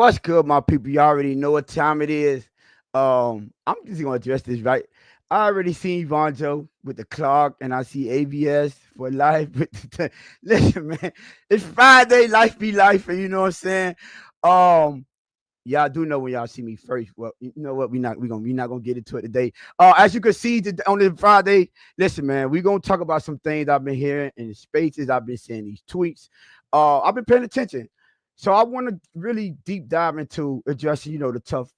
What's good, my people? You already know what time it is. I'm just gonna address this right. I already seen Vonjo with the clock, and I see ABS for life. Listen, man, it's Friday. Life be life, and you know what I'm saying. Um, Y'all do know when y'all see me first. Well, you know what? We not gonna get into it today. As you can see on this Friday, listen, man, we gonna talk about some things I've been hearing in the spaces. I've been seeing these tweets. I've been paying attention, so I want to really deep dive into addressing, the tough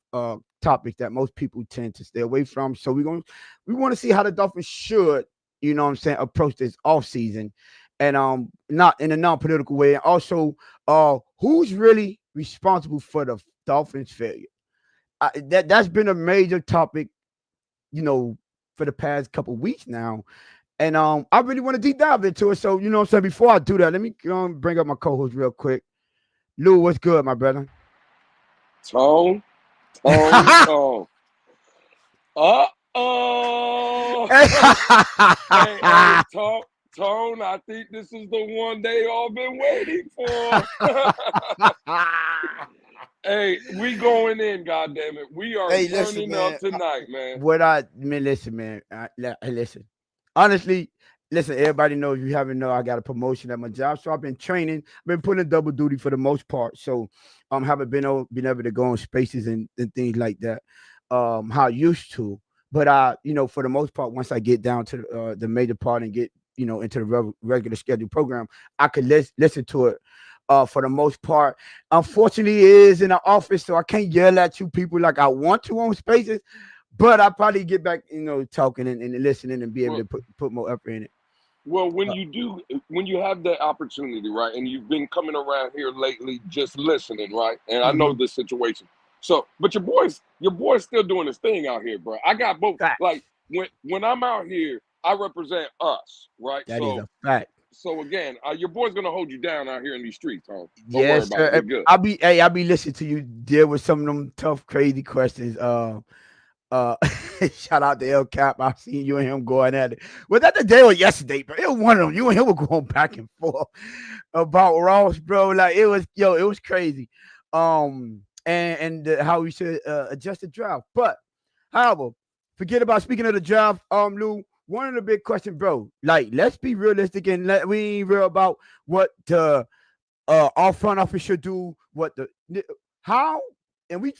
topics that most people tend to stay away from. So we want to see how the Dolphins should, what I'm saying, approach this off season, and not in a non-political way. And also, who's really responsible for the Dolphins' failure? That's been a major topic, for the past couple weeks now. And I really want to deep dive into it. So, what I'm saying, before I do that, let me bring up my co-host real quick. Lou, what's good, my brother? Tone. Uh-oh. Hey, Tone, I think this is the one they all been waiting for. Hey, we going in, goddammit. We are turning up tonight, man. Listen, man. Listen. Honestly, listen, everybody knows you haven't know I got a promotion at my job. So I've been training, I've been putting double duty for the most part. So haven't been able to go on spaces and things like that. How I used to. But for the most part, once I get down to the major part and get, into the regular scheduled program, I could listen to it. For the most part, unfortunately, it is in the office, so I can't yell at you people like I want to on spaces. But I probably get back, talking and listening and be able to put more effort in it. Well, when you have that opportunity, right, and you've been coming around here lately, just listening, right, and I know this situation. So, but your boy's still doing his thing out here, bro. I got both. Fact. Like when I'm out here, I represent us, right? That is a fact. So again, your boy's gonna hold you down out here in these streets, huh? Don't Yes, worry about it. We're good. I'll be listening to you deal with some of them tough, crazy questions. Shout out to El Cap. I've seen you and him going at it. Was that the day or yesterday, bro? It was one of them. You and him were going back and forth about Ross, bro. Like it was crazy. And how we should adjust the draft. But however, forget about speaking of the draft. Lou, one of the big questions, bro. Like, let's be realistic and we ain't real about what the our front office should do. How, and we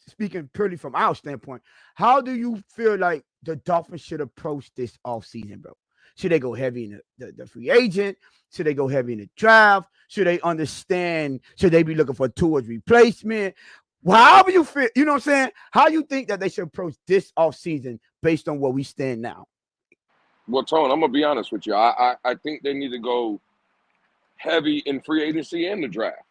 speaking purely from our standpoint, how do you feel like the Dolphins should approach this offseason, bro? Should they go heavy in the free agent? Should they go heavy in the draft? Should they understand? Should they be looking for towards replacement? However you feel, you know what I'm saying? How you think that they should approach this offseason based on where we stand now? Well, Tone, I'm gonna be honest with you. I think they need to go heavy in free agency and the draft,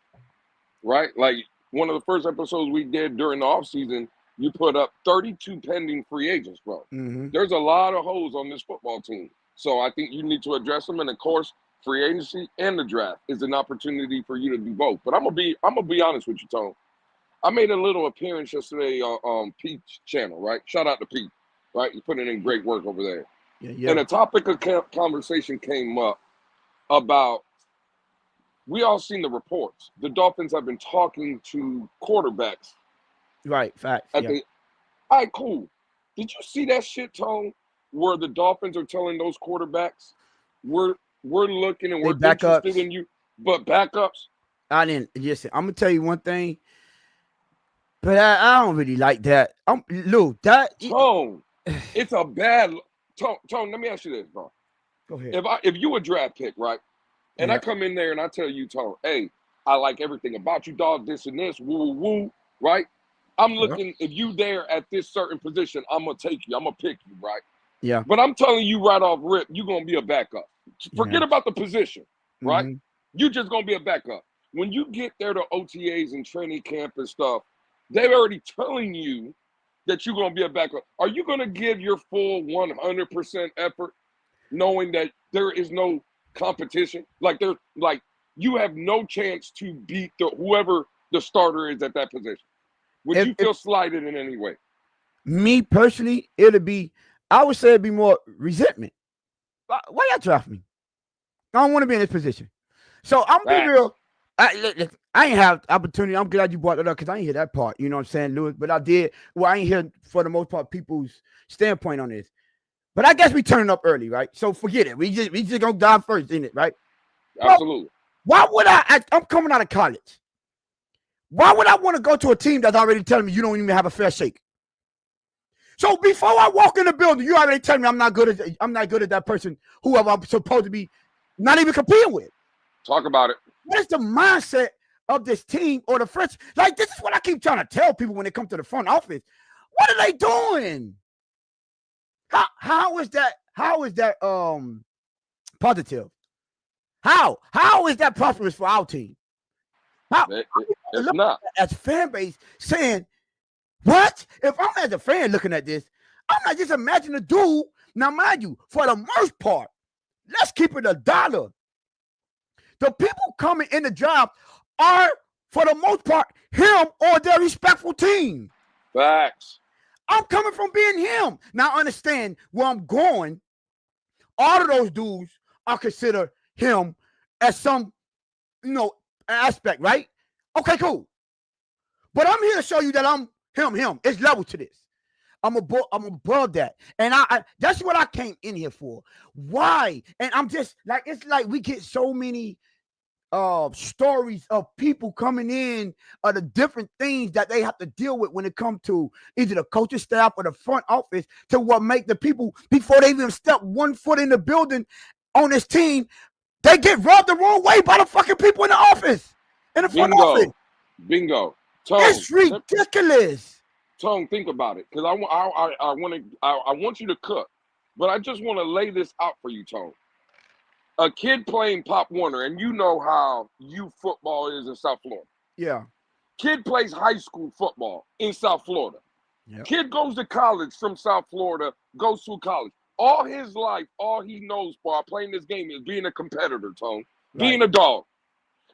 right? Like one of the first episodes we did during the offseason, you put up 32 pending free agents, bro. Mm-hmm. There's a lot of holes on this football team. So I think you need to address them. And of course, free agency and the draft is an opportunity for you to do both. But I'm gonna be honest with you, Tone. I made a little appearance yesterday on Pete's channel, right? Shout out to Pete, right? He's putting in great work over there. Yeah. And a topic of conversation came up about, we all seen the reports. The Dolphins have been talking to quarterbacks. Right, facts. All right, cool. Did you see that shit, Tone, where the Dolphins are telling those quarterbacks, we're looking and we're interested in you, but backups? I didn't. Listen, I'm gonna tell you one thing, but I don't really like that. Lou, Tone, it's a bad Tone. Let me ask you this, bro. Go ahead. If you a draft pick, right, and I come in there and I tell you, Tone, hey, I like everything about you, dog. This and this, woo, woo, right? I'm looking. If you there at this certain position, I'm gonna take you. I'm gonna pick you, right? Yeah. But I'm telling you right off rip, you're gonna be a backup. Forget about the position, right? Mm-hmm. You're just gonna be a backup. When you get there to OTAs and training camp and stuff, they're already telling you that you're gonna be a backup. Are you gonna give your full 100% effort, knowing that there is no competition? Like you have no chance to beat whoever the starter is at that position. Would you feel slighted in any way? Me personally, I would say it'd be more resentment. Why y'all draft me? I don't want to be in this position. So I'm gonna be real. I ain't have opportunity. I'm glad you brought that up because I ain't hear that part. You know what I'm saying, Lewis? But I did. Well, I ain't hear for the most part people's standpoint on this. But I guess we turning up early, right? So forget it. We just gonna dive first in it, right? Well, Absolutely. why would I'm coming out of college. Why would I want to go to a team that's already telling me you don't even have a fair shake? So before I walk in the building, you already tell me I'm not good at that person, whoever I'm supposed to be not even competing with. Talk about it. What is the mindset of this team or the French? Like, this is what I keep trying to tell people when they come to the front office. What are they doing? How is that? How is that positive? How is that prosperous for our team? How it's not. As fan base saying, what? If I'm as a fan looking at this, I'm not just imagining a dude. Now, mind you, for the most part, let's keep it $1. The people coming in the job are, for the most part, him or their respectful team. Facts. I'm coming from being him. Now, understand where I'm going. All of those dudes are considered him as some, aspect, right? Okay, cool. But I'm here to show you that I'm him. It's level to this. I'm above that. And I that's what I came in here for. Why? And I'm just like, it's like we get so many stories of people coming in of the different things that they have to deal with when it comes to either the coaching staff or the front office to what make the people, before they even step 1 foot in the building on this team, they get rubbed the wrong way by the fucking people in the office, in the front office. Bingo. Tone, it's ridiculous. Tone, think about it, because I want you to cook, but I just want to lay this out for you, Tone. A kid playing Pop Warner, and you know how youth football is in South Florida. Yeah. Kid plays high school football in South Florida. Yep. Kid goes to college from South Florida, goes to college. All his life, all he knows while playing this game is being a competitor, Tone, being a dog.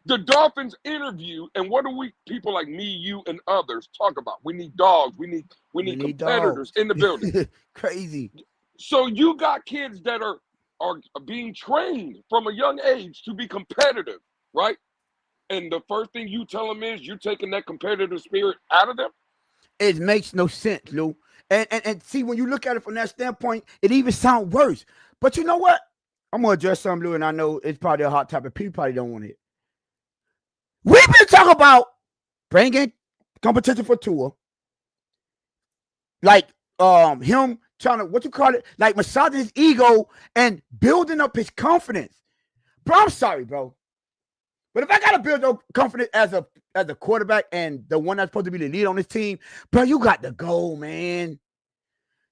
The Dolphins interview, and what do we, people like me, you, and others, talk about? We need dogs. We need competitors dogs in the building. Crazy. So you got kids that are being trained from a young age to be competitive, right? And the first thing you tell them is you're taking that competitive spirit out of them. It makes no sense, Lou. And see, when you look at it from that standpoint, it even sounds worse. But you know what? I'm gonna address something, Lou, and I know it's probably a hot topic. People probably don't want it. We've been talking about bringing competition for Tua, like him trying to like massaging his ego and building up his confidence. Bro, I'm sorry, bro, but if I gotta build up confidence as a quarterback and the one that's supposed to be the lead on this team, bro, you got to go, man.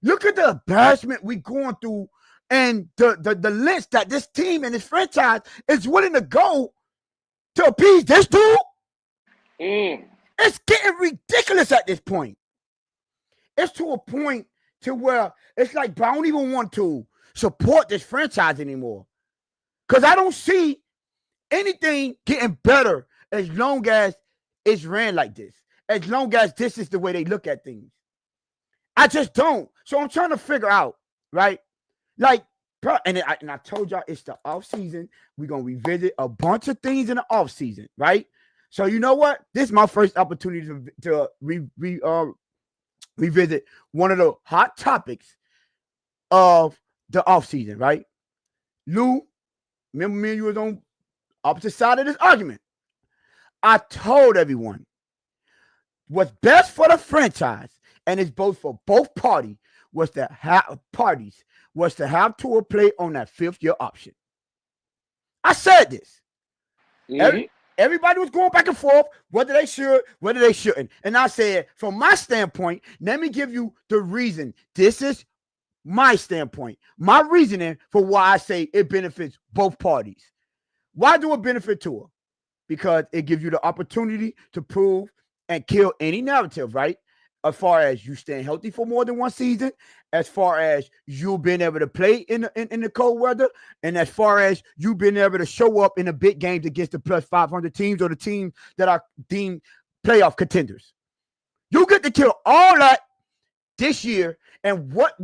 Look at the embarrassment we going through and the list that this team and this franchise is willing to go to appease this dude. It's getting ridiculous at this point. It's to a point to where it's like, bro, I don't even want to support this franchise anymore. Because I don't see anything getting better as long as it's ran like this. As long as this is the way they look at things. I just don't. So I'm trying to figure out, right? Like, bro, and I told y'all it's the off season. We're going to revisit a bunch of things in the off season, right? So you know what? This is my first opportunity to revisit one of the hot topics of the offseason, right? Lou, remember me and you was on opposite side of this argument. I told everyone what's best for the franchise, and it's both for both parties, was to have Tua play on that 5th-year option. I said this. Mm-hmm. Everybody was going back and forth, whether they should, whether they shouldn't. And I said, from my standpoint, let me give you the reason. This is my standpoint, my reasoning for why I say it benefits both parties. Why do it benefit Tua? Because it gives you the opportunity to prove and kill any narrative, right? As far as you staying healthy for more than one season, as far as you being able to play in the cold weather, and as far as you being able to show up in the big games against the plus 500 teams or the teams that are deemed playoff contenders. You get to kill all that this year. And what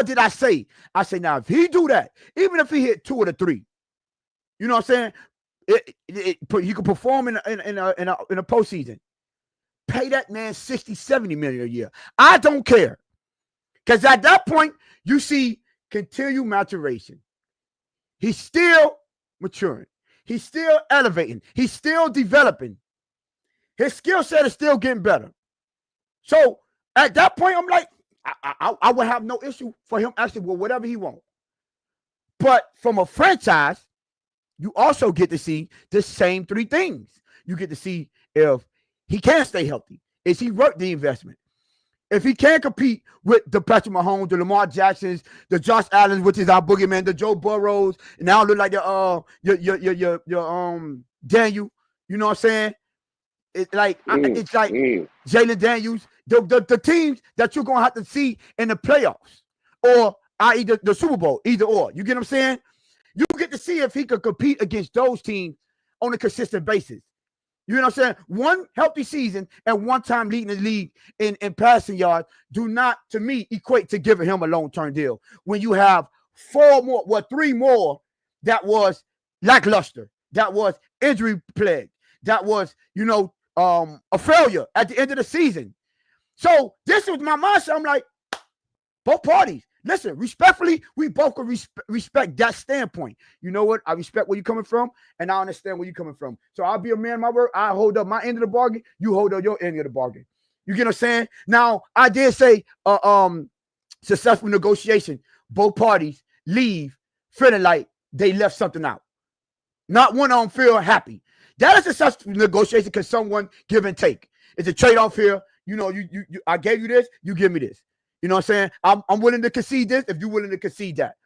did I say? I say, now, if he do that, even if he hit 2 of the 3, you know what I'm saying? You can perform in a postseason. Pay that man 60, 70 million a year. I don't care. Because at that point, you see continued maturation. He's still maturing. He's still elevating. He's still developing. His skill set is still getting better. So at that point, I'm like, I would have no issue for him asking for whatever he wants. But from a franchise, you also get to see the same three things. You get to see if he can stay healthy. Is he worth the investment? If he can't compete with the Patrick Mahomes, the Lamar Jacksons, the Josh Allen, which is our boogeyman, the Joe Burrows, and now look like your Daniel. You know what I'm saying? It's like Jalen Daniels, the teams that you're gonna have to see in the playoffs, or i.e. the Super Bowl, either or. You get what I'm saying? You get to see if he could compete against those teams on a consistent basis. You know what I'm saying? One healthy season and one time leading the league in passing yards do not, to me, equate to giving him a long-term deal. When you have three more that was lackluster, that was injury plagued, that was, a failure at the end of the season. So this was my mindset. I'm like, both parties. Listen, respectfully, we both can respect that standpoint. You know what? I respect where you're coming from, and I understand where you're coming from. So I'll be a man of my word. I hold up my end of the bargain. You hold up your end of the bargain. You get what I'm saying? Now, I did say successful negotiation. Both parties leave feeling like they left something out. Not one of them feel happy. That is a successful negotiation because someone give and take. It's a trade-off here. I gave you this, you give me this. You know what I'm saying? I'm willing to concede this if you're willing to concede that.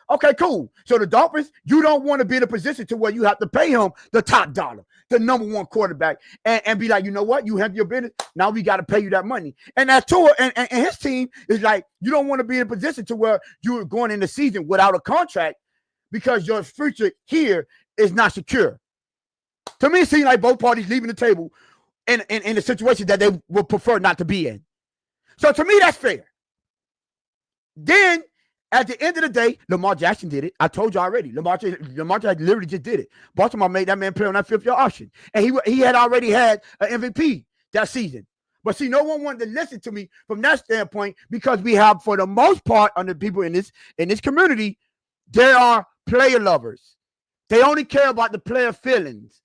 Okay, cool. So the Dolphins, you don't want to be in a position to where you have to pay him the top dollar, the number one quarterback, and be like, you know what? You have your business. Now we got to pay you that money. And that tour and his team is like, you don't want to be in a position to where you're going in the season without a contract because your future here is not secure. To me, it seems like both parties leaving the table in a situation that they would prefer not to be in. So to me, that's fair. Then, at the end of the day, Lamar Jackson did it. I told you already. Lamar Jackson literally just did it. Baltimore made that man play on that fifth-year option. And he had already had an MVP that season. But see, no one wanted to listen to me from that standpoint because we have, for the most part, under people in this community, there are player lovers. They only care about the player feelings.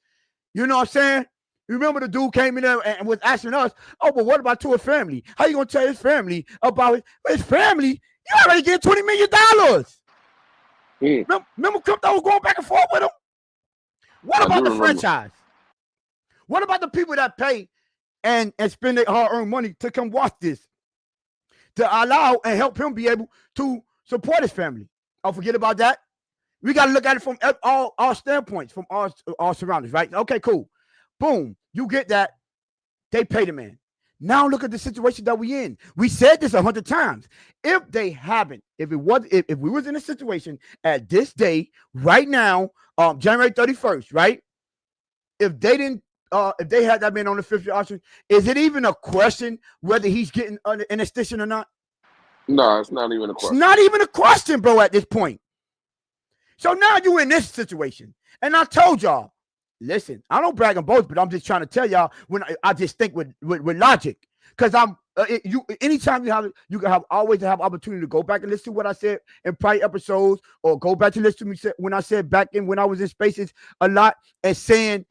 You know what I'm saying? Remember the dude came in there and was asking us, oh, but what about Tua's family? How you going to tell his family about his family? You already get $20 million. Remember Crypto was going back and forth with him? What about the franchise? What about the people that pay and spend their hard-earned money to come watch this? To allow and help him be able to support his family. Oh, forget about that. We got to look at it from all standpoints, from all surroundings, right? Okay, cool. Boom. You get that. They pay the man. Now look at the situation that we in. We said this 100 times. If they haven't, if we was in a situation at this day, right now, January 31st, right? If they didn't, if they had that man on the fifth-year option, is it even a question whether he's getting an extension or not? No, it's not even a question. It's not even a question, bro, at this point. So now you're in this situation. And I told y'all, listen, I don't brag on both, but I'm just trying to tell y'all when I just think with logic. Because anytime you can always have opportunity to go back and listen to what I said in prior episodes, or go back to listen to me when I said back in when I was in Spaces a lot and saying,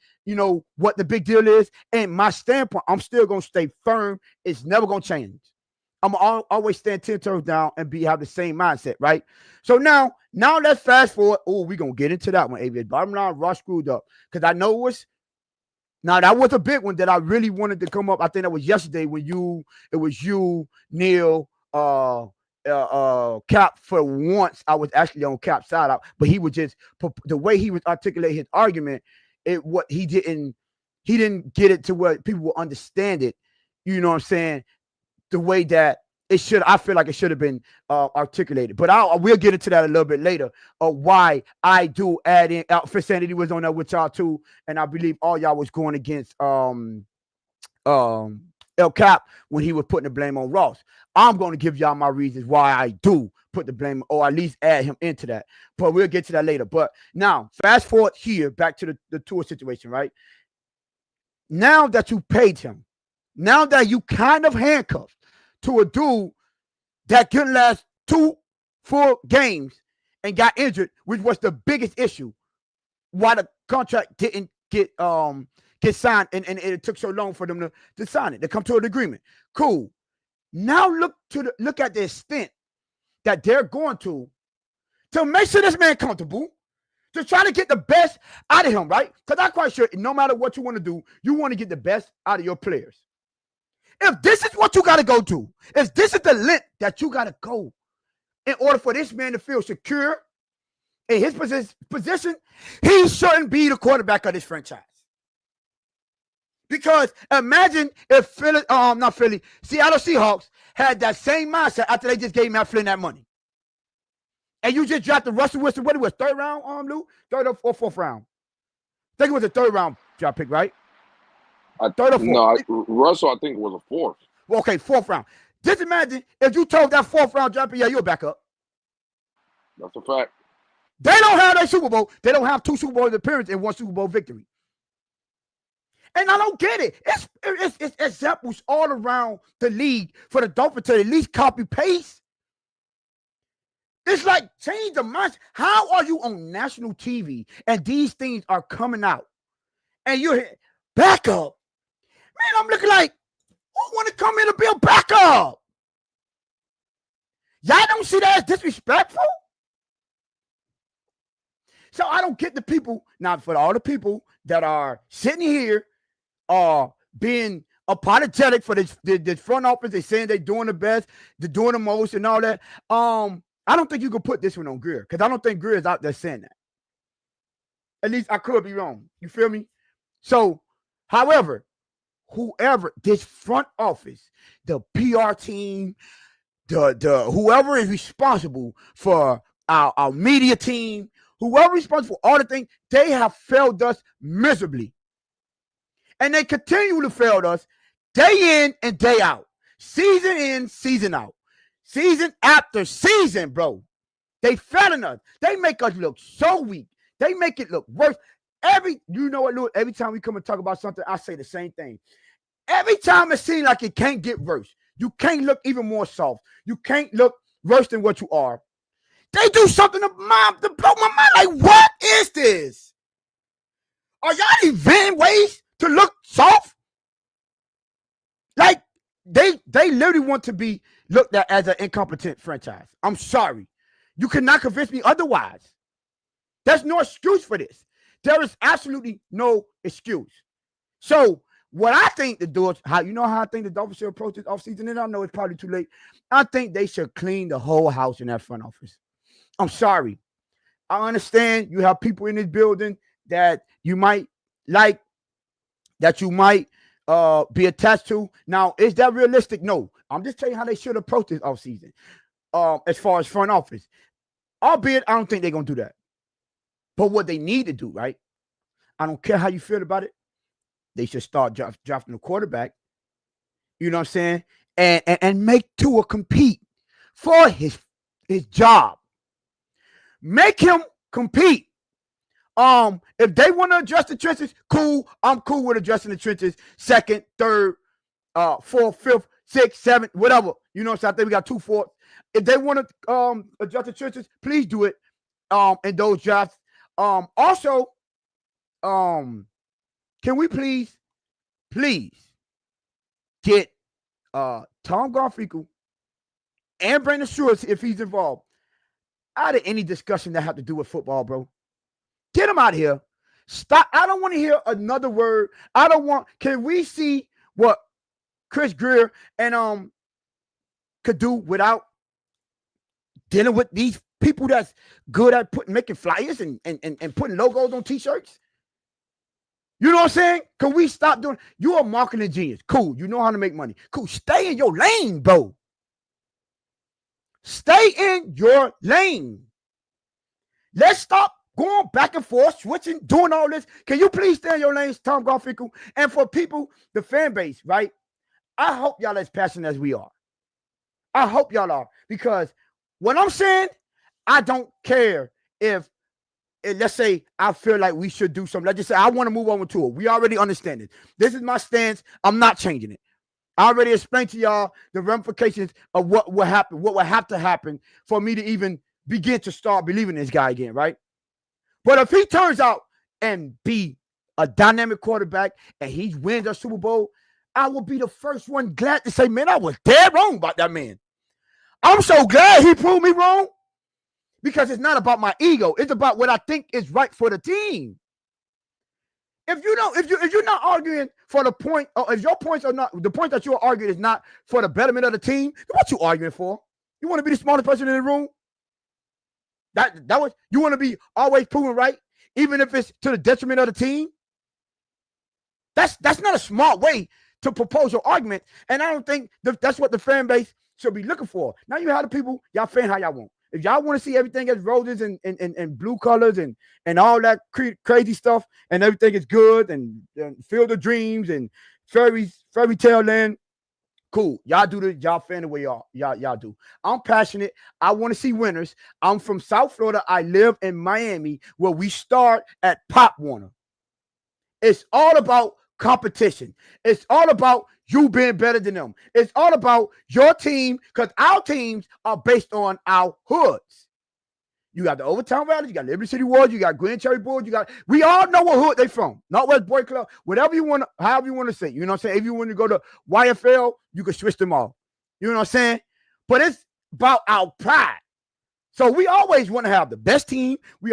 what the big deal is. And my standpoint, I'm still gonna stay firm. It's never gonna change. I'm always stand 10 toes down and have the same mindset, right? So now let's fast forward. Oh, we're going to get into that one, AV. Bottom line, Ross screwed up. Because I know that was a big one that I really wanted to come up. I think that was yesterday when it was you, Neil, Cap. For once, I was actually on Cap's side out, but he was just, the way he was articulating his argument, he didn't get it to where people will understand it. You know what I'm saying? The way that I feel like it should have been articulated. But we'll get into that a little bit later of why I do add in. Alpha Sanity was on there with y'all too, and I believe all y'all was going against El Cap when he was putting the blame on Ross. I'm going to give y'all my reasons why I do put the blame, or at least add him into that. But we'll get to that later. But now, fast forward here, back to the Tua situation, right? Now that you paid him, now that you kind of handcuffed to a dude that couldn't last 2 full games and got injured, which was the biggest issue, why the contract didn't get signed, and it took so long for them to sign it, to come to an agreement. Cool. Now look at the extent that they're going to make sure this man comfortable, to try to get the best out of him, right? Because I'm quite sure no matter what you want to do, you want to get the best out of your players. If this is what you got to go to, if this is the length that you got to go in order for this man to feel secure in his position, he shouldn't be the quarterback of this franchise. Because imagine if Seattle Seahawks had that same mindset after they just gave Matt Flynn that money. And you just drafted Russell Wilson, what it was, third round, Lou? Third or fourth round? I think it was a third round draft pick, right? Third or fourth? No, Russell, I think it was a fourth. Well, okay, fourth round. Just imagine if you told that fourth round draft pick, yeah, you'll back up. That's a fact. They don't have a Super Bowl. They don't have 2 Super Bowl appearances and 1 Super Bowl victory. And I don't get it. It's examples all around the league for the Dolphins to at least copy paste. It's like change the mindset. How are you on national TV and these things are coming out and you're here, backup? Man, I'm looking like, who want to come in and be a backup? Y'all don't see that as disrespectful? So I don't get the people, now for all the people that are sitting here being apologetic for this front office, they saying they're doing the best, they're doing the most and all that. I don't think you can put this one on Greer, because I don't think Greer is out there saying that. At least I could be wrong. You feel me? So, however, whoever, this front office, the PR team, the whoever is responsible for our media team, whoever is responsible for all the things, they have failed us miserably. And they continue to fail us day in and day out. Season in, season out. Season after season, bro. They failing us. They make us look so weak. They make it look worse. You know what, Lou? Every time we come and talk about something, I say the same thing. Every time it seems like it can't get worse. You can't look even more soft. You can't look worse than what you are. They do something to blow my mind. Like, what is this? Are y'all inventing ways to look soft? Like, they literally want to be looked at as an incompetent franchise. I'm sorry. You cannot convince me otherwise. There's no excuse for this. There is absolutely no excuse. So, what I think to do is, how I think the Dolphins should approach this offseason, and I know it's probably too late. I think they should clean the whole house in that front office. I'm sorry. I understand you have people in this building that you might like, that you might be attached to. Now, is that realistic? No. I'm just telling you how they should approach this offseason as far as front office. Albeit, I don't think they're going to do that. But what they need to do, right? I don't care how you feel about it. They should start drafting a quarterback. You know what I'm saying? And make Tua compete for his job. Make him compete. If they want to adjust the trenches, cool. I'm cool with adjusting the trenches. Second, third, fourth, fifth, sixth, seventh, whatever. You know what I'm saying? I think we got 2 fourths. If they want to adjust the trenches, please do it. In those drafts. Also, can we please get Tom Garfinkel and Brandon Stewart, if he's involved, out of any discussion that have to do with football, bro. Get him out of here. Stop. I don't want to hear another word. Can we see what Chris Greer and could do without dealing with these people that's good at making flyers and putting logos on t-shirts? You know what I'm saying? Can we stop doing? You're a marketing genius. Cool. You know how to make money. Cool. Stay in your lane, bro. Stay in your lane. Let's stop going back and forth, switching, doing all this. Can you please stay in your lanes, Tom Garfinkel? And for people, the fan base, right? I hope y'all as passionate as we are. I hope y'all are. Because what I'm saying, I don't care if let's say I feel like we should do something. Let's just say I want to move on to it. We already understand it. This is my stance. I'm not changing it. I already explained to y'all the ramifications of what will happen, what will have to happen for me to even begin to start believing this guy again, right? But if he turns out and be a dynamic quarterback and he wins a Super Bowl, I will be the first one glad to say, man, I was dead wrong about that man. I'm so glad he proved me wrong because it's not about my ego. It's about what I think is right for the team. If you don't, if you're not arguing for the point, or if your points are not the point that you're arguing is not for the betterment of the team, then what you arguing for? You want to be the smartest person in the room? That was you want to be always proven right, even if it's to the detriment of the team. That's not a smart way to propose your argument, and I don't think that's what the fan base should be looking for. Now you have the people, y'all fan how y'all want. If y'all want to see everything as roses and blue colors and all that crazy stuff, and everything is good and Field of Dreams and fairy tale land, cool. Y'all do the y'all fan the way y'all do. I'm passionate. I want to see winners. I'm from South Florida. I live in Miami, where we start at Pop Warner. It's all about competition. It's all about you being better than them. It's all about your team, because our teams are based on our hoods. You got the Overtown Rallies, you got Liberty City Wars, you got Green Cherry Bulls, we all know what hood they from. Northwest Boy Club, whatever you want, however you want to say. You know what I'm saying? If you want to go to YFL, you can switch them all. You know what I'm saying? But it's about our pride. So we always want to have the best team. We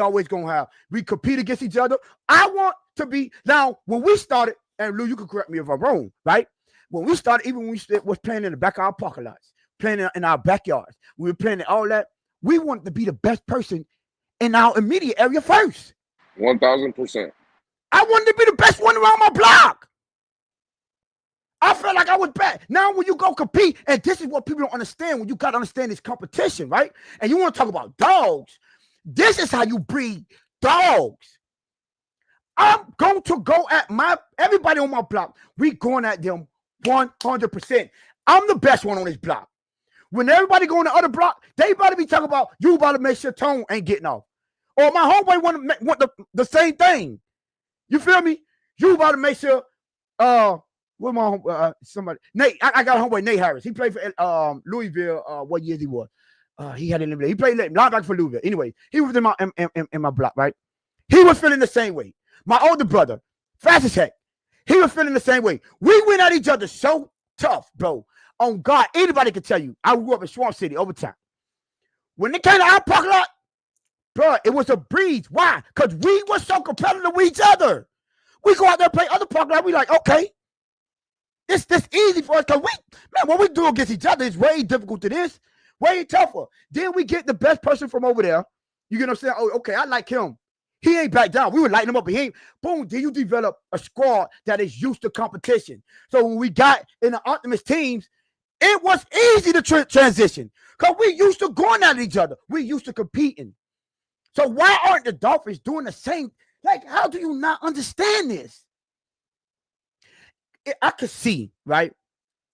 compete against each other. I want to be, now, when we started, and Lou, you can correct me if I'm wrong, right? When we started, even when we was playing in the back of our parking lots, playing in our backyards, we were playing all that, we wanted to be the best person in our immediate area first. 1,000%. I wanted to be the best one around my block. I felt like I was bad. Now when you go compete, and this is what people don't understand, when you got to understand this competition, right? And you want to talk about dogs. This is how you breed dogs. I'm going to go at everybody on my block. We going at them 100%. I'm the best one on this block. When everybody go on the other block, they about to be talking about, you about to make sure Tone ain't getting off. Or my homeboy want the same thing. You feel me? You about to make sure, what my somebody, Nate, I got a homeboy, Nate Harris. He played for Louisville, what years he was. He had an He played linebacker for Louisville. Anyway, he was in my block, right? He was feeling the same way. My older brother, fast as heck, he was feeling the same way. We went at each other so tough, bro. On God, anybody can tell you. I grew up in Swamp City overtime. When it came to our parking lot, bro, it was a breeze. Why? Because we were so competitive with each other. We go out there and play other parking lot. We like, okay, it's this easy for us. Because what we do against each other is way difficult to this. Way tougher. Then we get the best person from over there. You get what I'm saying? Oh, okay, I like him. He ain't back down. We were lighting him up. He ain't. Boom. Then you develop a squad that is used to competition. So when we got in the Optimus teams, it was easy to transition because we used to going at each other. We used to competing. So why aren't the Dolphins doing the same? Like, how do you not understand this? I could see, right?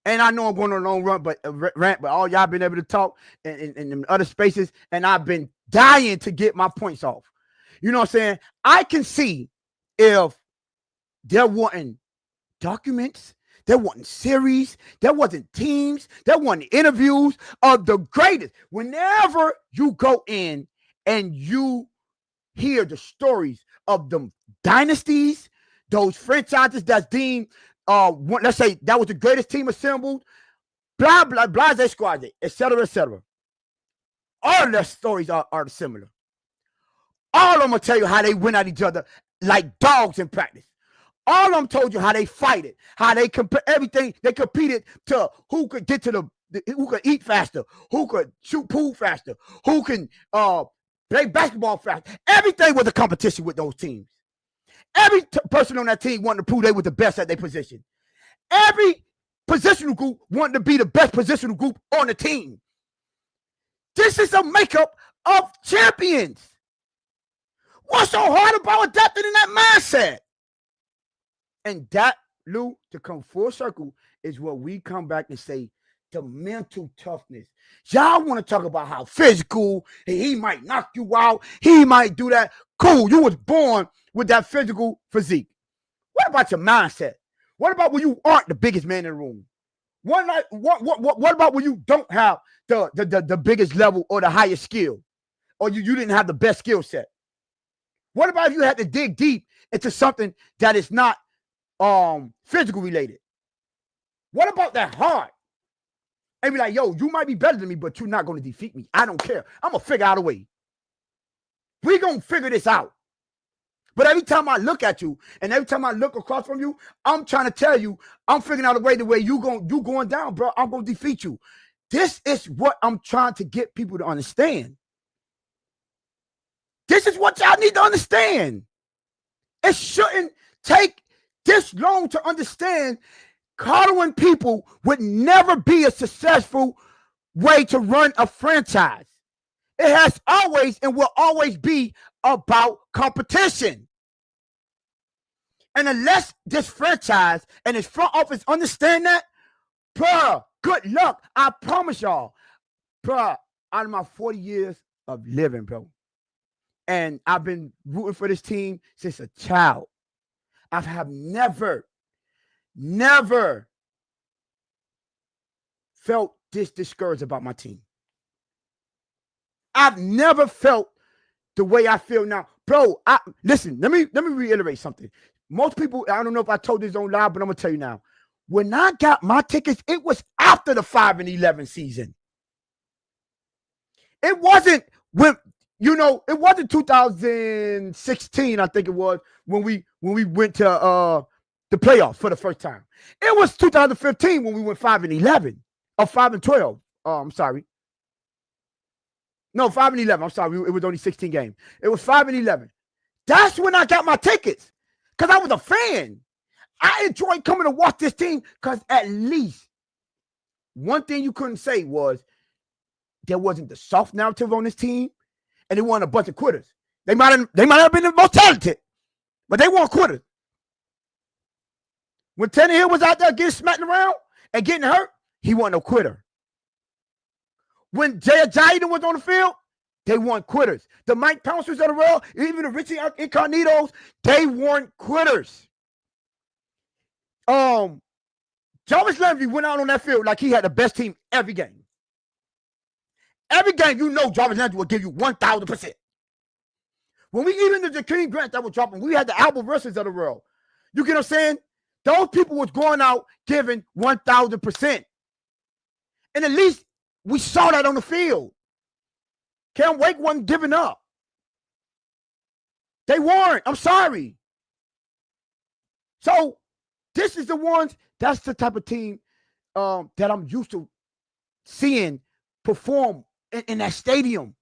And I know I'm going on a long rant, but all y'all been able to talk in other spaces, and I've been dying to get my points off. You know what I'm saying? I can see if there wasn't documents, there wasn't series, there wasn't teams, there wasn't interviews of the greatest. Whenever you go in and you hear the stories of them dynasties, those franchises that's deemed, let's say that was the greatest team assembled, blah, blah, blah, they squad, et cetera, et cetera. All of their stories are similar. All of them will tell you how they went at each other like dogs in practice. All of them told you how they fight it, how they everything. They competed to who could get to who could eat faster, who could shoot pool faster, who can play basketball faster. Everything was a competition with those teams. Every person on that team wanted to prove they were the best at their position. Every positional group wanted to be the best positional group on the team. This is a makeup of champions. What's so hard about adapting in that mindset? And that, Lou, to come full circle, is what we come back and say the mental toughness. Y'all want to talk about how physical, he might knock you out, he might do that. Cool, you was born with that physical physique. What about your mindset? What about when you aren't the biggest man in the room? What about when you don't have the biggest level or the highest skill? Or you didn't have the best skill set? What about if you had to dig deep into something that is not physical related? What about that heart? And be like, yo, you might be better than me, but you're not going to defeat me. I don't care. I'm going to figure out a way. We're going to figure this out. But every time I look at you and every time I look across from you, I'm trying to tell you, I'm figuring out a way the way you going down, bro. I'm going to defeat you. This is what I'm trying to get people to understand. This is what y'all need to understand. It shouldn't take this long to understand. Coddling people would never be a successful way to run a franchise. It has always and will always be about competition. And unless this franchise and its front office understand that, bruh, good luck. I promise y'all, bruh, out of my 40 years of living, bro, and I've been rooting for this team since a child, I have never felt this discouraged about my team. I've never felt the way I feel now. Bro, listen, let me reiterate something. Most people, I don't know if I told this on live, but I'm going to tell you now. When I got my tickets, it was after the 5-11 season. It wasn't when, it wasn't 2016, I think it was, when we went to the playoffs for the first time. It was 2015 when we went 5-11 or 5-12. I'm sorry. No, 5-11. I'm sorry. It was only 16 games. It was 5-11. That's when I got my tickets because I was a fan. I enjoyed coming to watch this team because at least one thing you couldn't say was there wasn't the soft narrative on this team and they weren't a bunch of quitters. They might have been the most talented, but they weren't quitters. When Tannehill was out there getting smacked around and getting hurt, he wasn't a quitter. When Jay Ajayi was on the field, they weren't quitters. The Mike Pouncers of the world, even the Richie Incarnitos, they weren't quitters. Jarvis Landry went out on that field like he had the best team every game. Every game, Jarvis Landry will give you 1,000%. When we even the Jakeem Grant that was dropping, we had the Albert Russes of the world. You get what I'm saying? Those people was going out giving 1,000%. And at least we saw that on the field. Cam Wake wasn't giving up. They weren't. I'm sorry. So this is that's the type of team that I'm used to seeing perform in that stadium.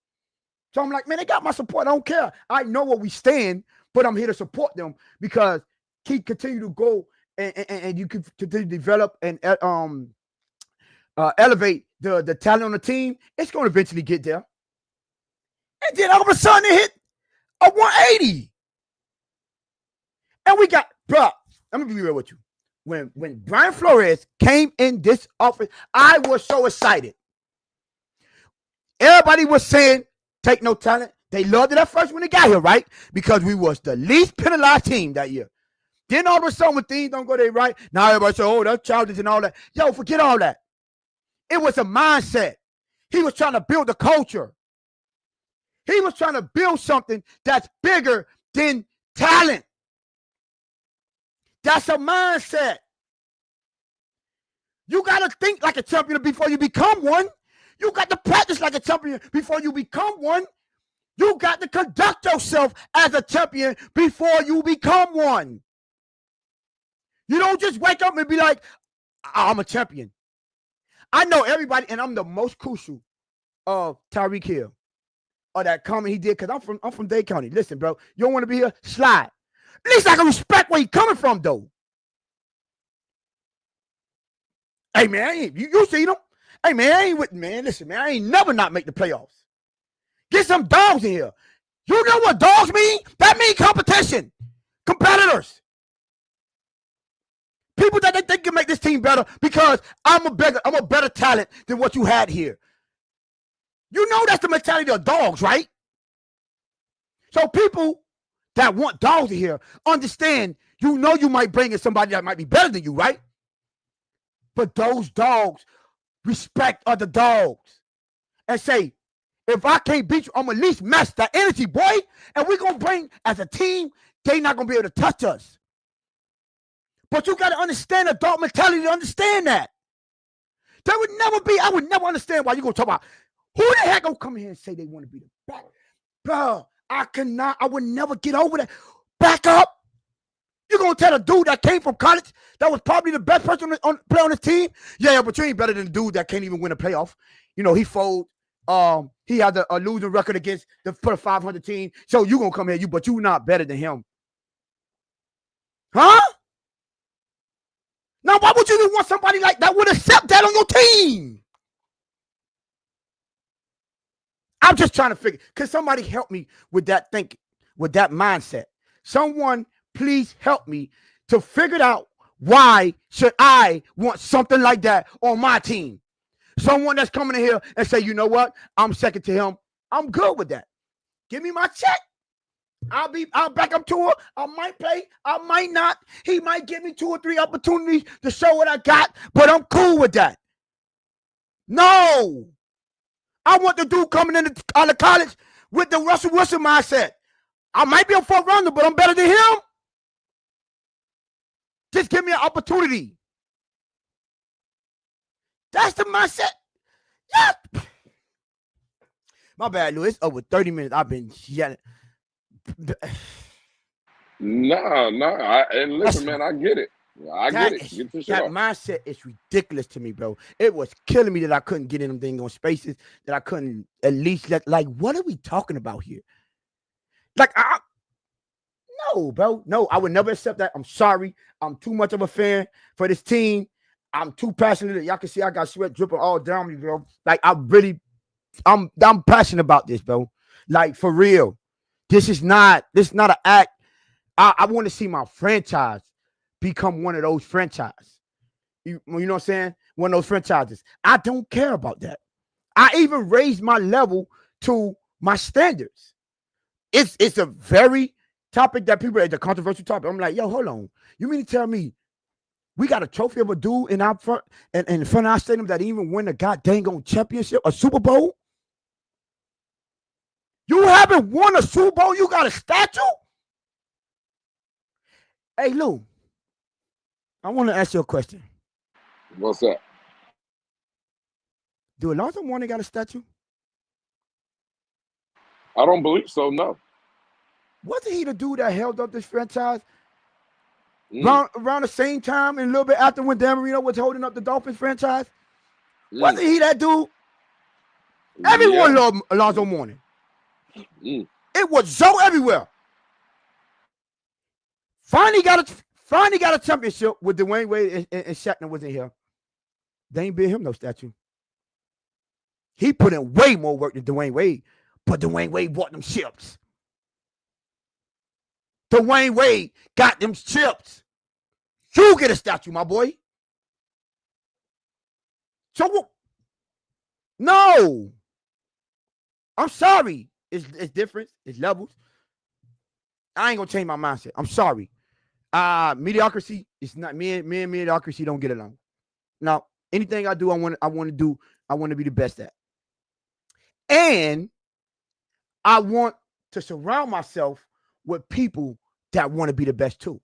So I'm like, man, they got my support. I don't care. I know where we stand, but I'm here to support them because continue to go and you can continue to develop and elevate the talent on the team. It's going to eventually get there. And then all of a sudden it hit a 180. And we got, bro, I'm going to be real with you. When Brian Flores came in this office, I was so excited. Everybody was saying, take no talent. They loved it at first when they got here, right? Because we was the least penalized team that year. Then all of a sudden when things don't go their right, now everybody say, oh, that's childish and all that. Yo, forget all that. It was a mindset. He was trying to build a culture. He was trying to build something that's bigger than talent. That's a mindset. You got to think like a champion before you become one. You got to practice like a champion before you become one. You got to conduct yourself as a champion before you become one. You don't just wake up and be like, I'm a champion. I know everybody, and I'm the most crucial of Tyreek Hill. Or that comment he did, because I'm from Dade County. Listen, bro, you don't want to be here? Slide. At least I can respect where he's coming from, though. Hey, man, you seen him? Hey, man, I ain't with, man, listen, man, I ain't never not make the playoffs. Get some dogs in here. You know what dogs mean? That means competition. Competitors. People that they think can make this team better because I'm a better talent than what you had here. You know that's the mentality of dogs, right? So people that want dogs in here understand, you know you might bring in somebody that might be better than you, right? But those dogs respect other dogs and say, if I can't beat you, I'm at least match that energy, boy. And we're going to bring, as a team, they not going to be able to touch us. But you got to understand the dog mentality to understand that. There would never be, I would never understand why you're going to talk about, who the heck going to come here and say they want to be the back? Bro, I would never get over that. Back up. You're going to tell a dude that came from college that was probably the best person on play on the team? Yeah, but you ain't better than the dude that can't even win a playoff. You know, he fold. He has a losing record against the 500 team. So you going to come here, but you not better than him. Huh? Now, why would you even want somebody like that would accept that on your team? I'm just trying to figure. Can somebody help me with that thinking, with that mindset? Someone please help me to figure out why should I want something like that on my team? Someone that's coming in here and say, you know what? I'm second to him. I'm good with that. Give me my check. I'll back up to her. I might play. I might not. He might give me 2 or 3 opportunities to show what I got, but I'm cool with that. No. I want the dude coming out of college with the Russell Wilson mindset. I might be a 4th rounder, but I'm better than him. Just give me an opportunity. That's the mindset. Yeah. My bad, Lou. It's over 30 minutes. I've been yelling. Nah. And listen, man, I get it. I get it. Get the shit that off. mindset is ridiculous to me, bro. It was killing me that I couldn't get in them things on spaces, that I couldn't at least what are we talking about here? No, bro. No, I would never accept that. I'm sorry. I'm too much of a fan for this team. I'm too passionate. Y'all can see I got sweat dripping all down me, bro. Like, I'm passionate about this, bro. Like, for real. This is not an act. I want to see my franchise become one of those franchises. You know what I'm saying? One of those franchises. I don't care about that. I even raised my level to my standards. It's a very topic that people, it's a controversial topic. I'm like, yo, hold on. You mean to tell me we got a trophy of a dude in our front and in front of our stadium that even win a goddamn championship, a Super Bowl? You haven't won a Super Bowl, you got a statue? Hey, Lou, I want to ask you a question. What's that? Do Alonzo Mourning got a statue? I don't believe so, no. Wasn't he the dude that held up this franchise around the same time and a little bit after when Dan Marino was holding up the Dolphins franchise? Wasn't he that dude? Everyone loved Alonzo Mourning. It was so everywhere. Finally got a championship with Dwayne Wade and Shatner wasn't here. They ain't built him no statue. He put in way more work than Dwayne Wade, but Dwayne Wade bought them chips. Dwayne Wade got them chips. You get a statue, my boy. So, no. I'm sorry. It's different. It's levels. I ain't gonna change my mindset. I'm sorry. Mediocrity is not me and mediocrity don't get along. Now, anything I do, I want to be the best at. And I want to surround myself with people that want to be the best too.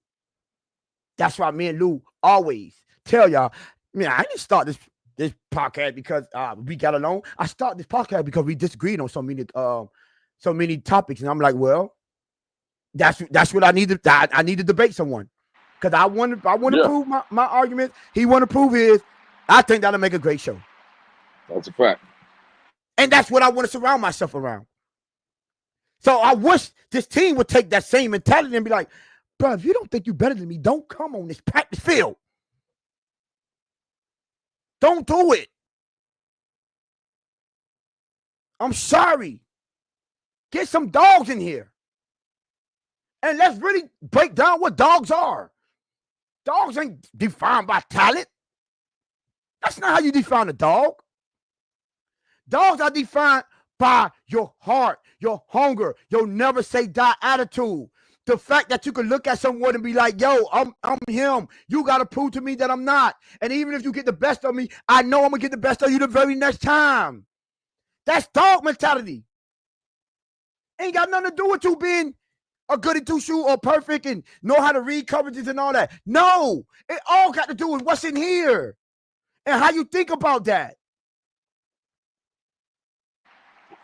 That's why me and Lou always tell y'all, man, I didn't start this podcast because we got along. I started this podcast because we disagreed on so many topics. And I'm like, well, that's what I need to. I need to debate someone because I want to prove my argument. He want to prove his. I think that'll make a great show. That's a fact. And that's what I want to surround myself around. So I wish this team would take that same mentality and be like, bro, if you don't think you're better than me, don't come on this practice field. Don't do it. I'm sorry. Get some dogs in here. And let's really break down what dogs are. Dogs ain't defined by talent. That's not how you define a dog. Dogs are defined by your heart, your hunger, your never say die attitude. The fact that you can look at someone and be like, yo, I'm him. You gotta prove to me that I'm not. And even if you get the best of me, I know I'm gonna get the best of you the very next time. That's dog mentality. Ain't got nothing to do with you being a goody two shoe or perfect and know how to read coverages and all that. No, it all got to do with what's in here and how you think about that.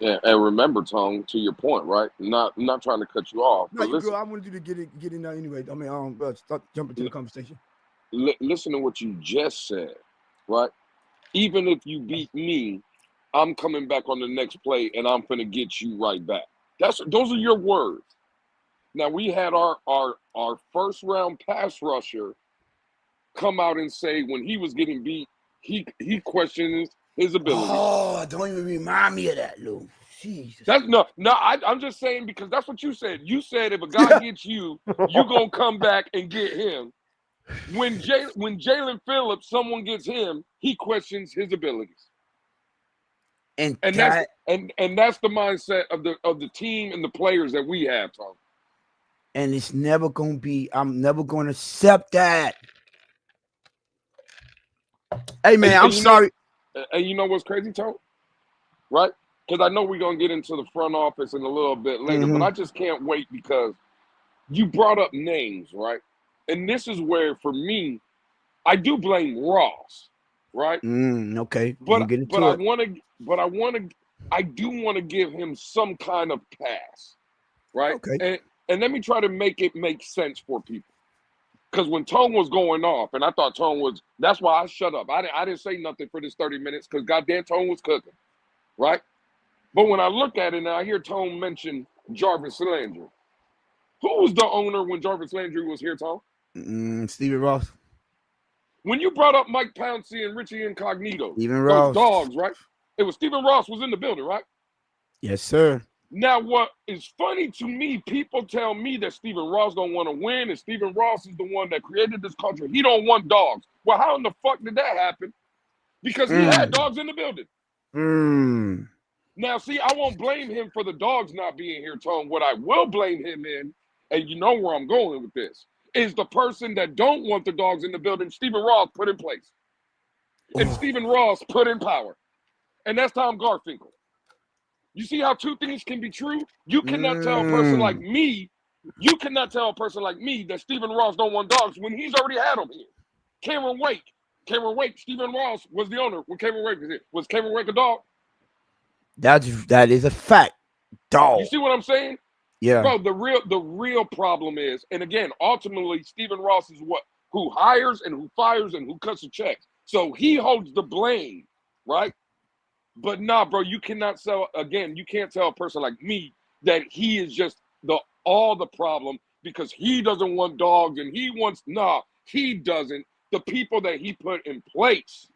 And remember, Tone, to your point, right? Not trying to cut you off, No, but you good. listen, I wanted you to get in there anyway. I mean, start jumping to the conversation. listen to what you just said, right? Even if you beat me, I'm coming back on the next play and I'm gonna get you right back. Those are your words. Now we had our first round pass rusher come out and say when he was getting beat, he questions his abilities. Oh, don't even remind me of that, Lou. Jesus. That's no. I'm just saying because that's what you said. You said if a guy gets you, you gonna come back and get him. When Jalen Phillips, someone gets him, he questions his abilities, and and that's that, and that's the mindset of the team and the players that we have, Tom. and it's never gonna be. I'm never gonna accept that. Hey And, man, I'm and you know, sorry. and you know what's crazy, Tom? Right? Because I know we're gonna get into the front office in a little bit later, but Mm-hmm. I just can't wait because you brought up names, right? And this is where, for me, I do blame Ross, right? Okay, we're But gonna get but into I it. want to, but I want to, I do want to give him some kind of pass, right? Okay. And let me try to make it make sense for people. Because when Tone was going off, and I thought Tone was, that's why I shut up. I didn't say nothing for this 30 minutes because goddamn Tone was cooking, right? But when I look at it and I hear Tone mention Jarvis Landry, who was the owner when Jarvis Landry was here, Tone? Stephen Ross. When you brought up Mike Pouncey and Richie Incognito, Stephen those Ross. dogs, right? It was Stephen Ross was in the building, right? Yes, sir. Now, what is funny to me, people tell me that Stephen Ross don't want to win, and Stephen Ross is the one that created this culture. He don't want dogs. Well, how in the fuck did that happen? Because he had Mm. dogs in the building. Mm. Now, see, I won't blame him for the dogs not being here, Tone. What I will blame him in, and you know where I'm going with this, is the person that don't want the dogs in the building, Stephen Ross put in place. And Oh. Stephen Ross put in power. And that's Tom Garfinkel. You see how two things can be true? You cannot tell a person like Mm. me, you cannot tell a person like me that Stephen Ross don't want dogs when he's already had them here. Cameron Wake. Cameron Wake, Stephen Ross was the owner when Cameron Wake was here. Was Cameron Wake a dog? That is a fact. You Dog. see what I'm saying? Yeah. Bro, the real problem is, and again, ultimately, Stephen Ross is what who hires and who fires and who cuts the checks. So he holds the blame, right? But nah, bro, you cannot sell again. You can't tell a person like me that he is just the all the problem because he doesn't want dogs and he wants nah. He doesn't. The people that he put in place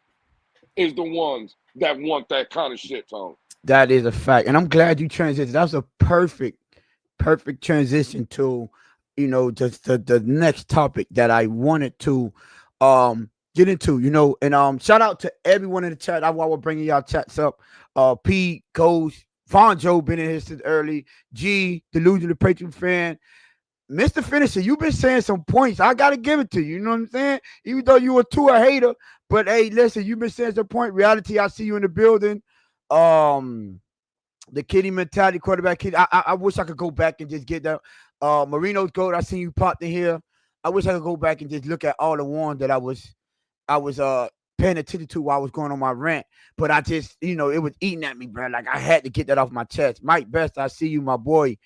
is the ones that want that kind of shit, Tone. That is a fact. And I'm glad you transitioned. That was a perfect transition to, just the next topic that I wanted to get into, and shout out to everyone in the chat. I was bringing y'all chats up. P, Ghost, Von Joe been in here since early. G, Delusional Patriot fan. Mr. Finisher, you've been saying some points. I gotta give it to you. You know what I'm saying? Even though you were too a hater, but hey, listen, you've been saying some point. Reality, I see you in the building. Um, the kitty mentality, quarterback kid. I wish I could go back and just get that. Marino's gold. I seen you popped in here. I wish I could go back and just look at all the ones that I was paying attention to while I was going on my rant. But I just, it was eating at me, bro. Like I had to get that off my chest. Mike Best, I see you, my boy.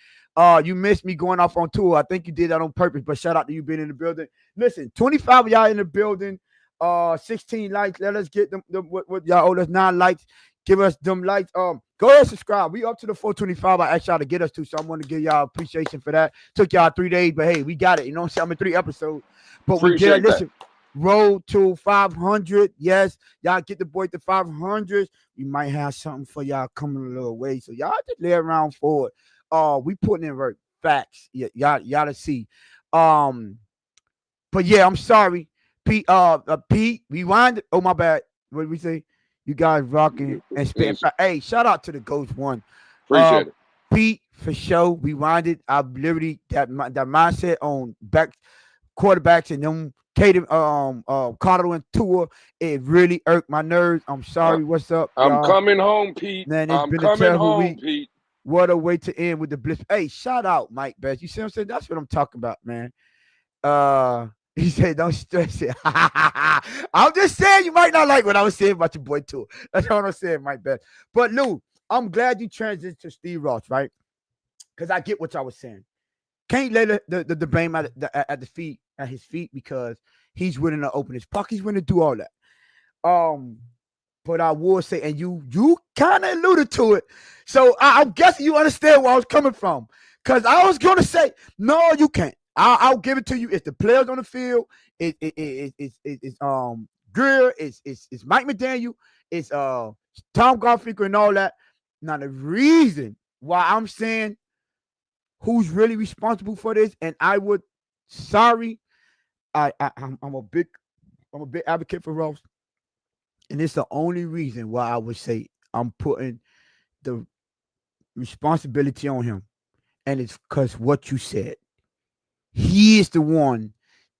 You missed me going off on tour. I think you did that on purpose, but shout out to you being in the building. Listen, 25 of y'all in the building. 16 likes. Let us get them what y'all owe us 9 likes. Give us them likes. Go ahead and subscribe. We up to the 425. I asked y'all to get us to, so I want to give y'all appreciation for that. Took y'all 3 days, but hey, we got it. You know what I'm saying? I'm in 3 episodes, but we did. Appreciate that. Listen, road to 500. Yes, y'all get the boy to 500. We might have something for y'all coming a little way, so y'all just lay around for it. We putting in work. Facts. Yeah, y'all to see. Um, But yeah, I'm sorry, Pete. Pete, rewind. Oh my bad. What did we say? You guys rocking and spitting. Yes, Hey, shout out to the Ghost One. Uh, appreciate it. Pete for sure. Rewinded. I literally that mindset on back quarterbacks and them Caden, Cardinal and Tua. It really irked my nerves. I'm Uh, sorry. What's up, I'm y'all? coming home, Pete. Man, it's I'm been a coming terrible home, week. Pete. What a way to end with the bliss. Hey, shout out Mike Best. You see what I'm saying? That's what I'm talking about, man. He said, "Don't stress it." I'm just saying you might not like what I was saying about your boy too. That's all I'm saying, Mike Best. But Lou, I'm glad you transitioned to Steve Ross, right? Because I get what y'all was saying. Can't lay the blame at the feet at his feet because he's willing to open his pocket. He's willing to do all that. Um, but I will say, and you kind of alluded to it, so I'm guessing you understand where I was coming from. Because I was gonna say, no, you can't. I'll give it to you. It's the players on the field. It's Greer. It's Mike McDaniel. It's Tom Garfinkel and all that. Now the reason why I'm saying who's really responsible for this, and I would, sorry, I'm a big advocate for Ross, and it's the only reason why I would say I'm putting the responsibility on him, and it's because what you said. He is the one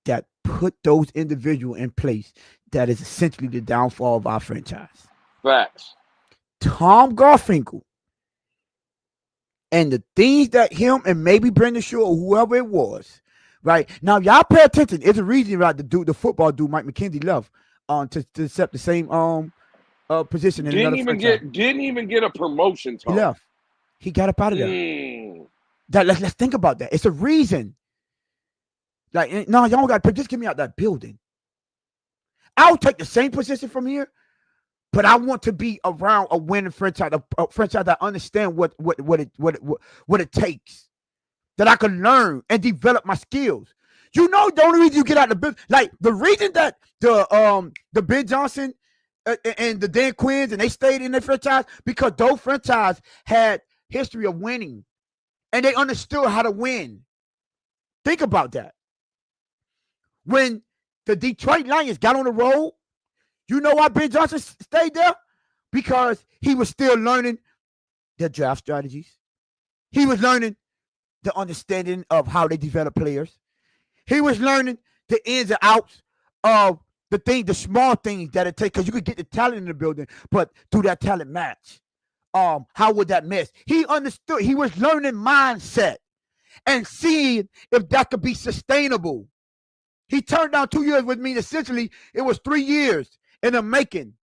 that put those individuals in place that is essentially the downfall of our franchise. Facts. Tom Garfinkel and the things that him and maybe Brendan Shaw or whoever it was, right? Now y'all pay attention. It's a reason, right, the football dude Mike McKenzie left to accept the same position in Didn't another even franchise. get a promotion, He Tom. left. He got up out of there. Mm. Let's think about that. It's a reason. Like, no, y'all got to just get me out that building. I'll take the same position from here, but I want to be around a winning franchise, a franchise that understand what it takes, that I can learn and develop my skills. You know, the only reason you get out of the business, like the reason that the Ben Johnson and the Dan Quinns and they stayed in their franchise because those franchise had history of winning, and they understood how to win. Think about that. When the Detroit Lions got on the road, you know why Ben Johnson stayed there? Because he was still learning their draft strategies. He was learning the understanding of how they develop players. He was learning the ins and outs of the small things that it takes, because you could get the talent in the building, but do that talent match? How would that mess? He understood. He was learning mindset and seeing if that could be sustainable. He turned down 2 years with me. Essentially, it was 3 years in the making.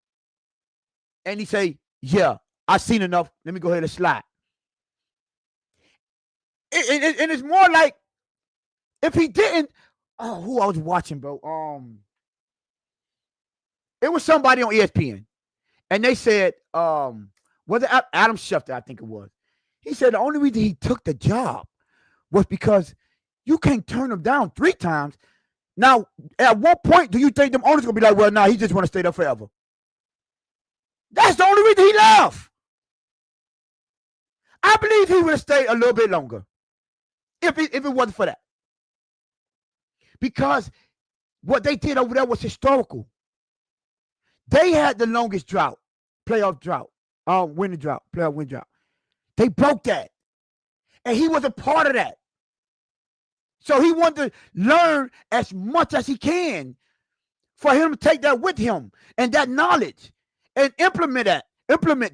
And he say, yeah, I seen enough. Let me go ahead and slide. And it's more like if he didn't, who I was watching, bro. It was somebody on ESPN. And they said, was it Adam Schefter, I think it was. He said the only reason he took the job was because you can't turn him down 3 times. Now, at what point do you think them owners gonna be like, well, nah, he just want to stay there forever? That's the only reason he left. I believe he would have stayed a little bit longer if it wasn't for that. Because what they did over there was historical. They had the longest drought, playoff drought, winning drought, playoff win drought. They broke that. And he was a part of that. So he wanted to learn as much as he can for him to take that with him and that knowledge and implement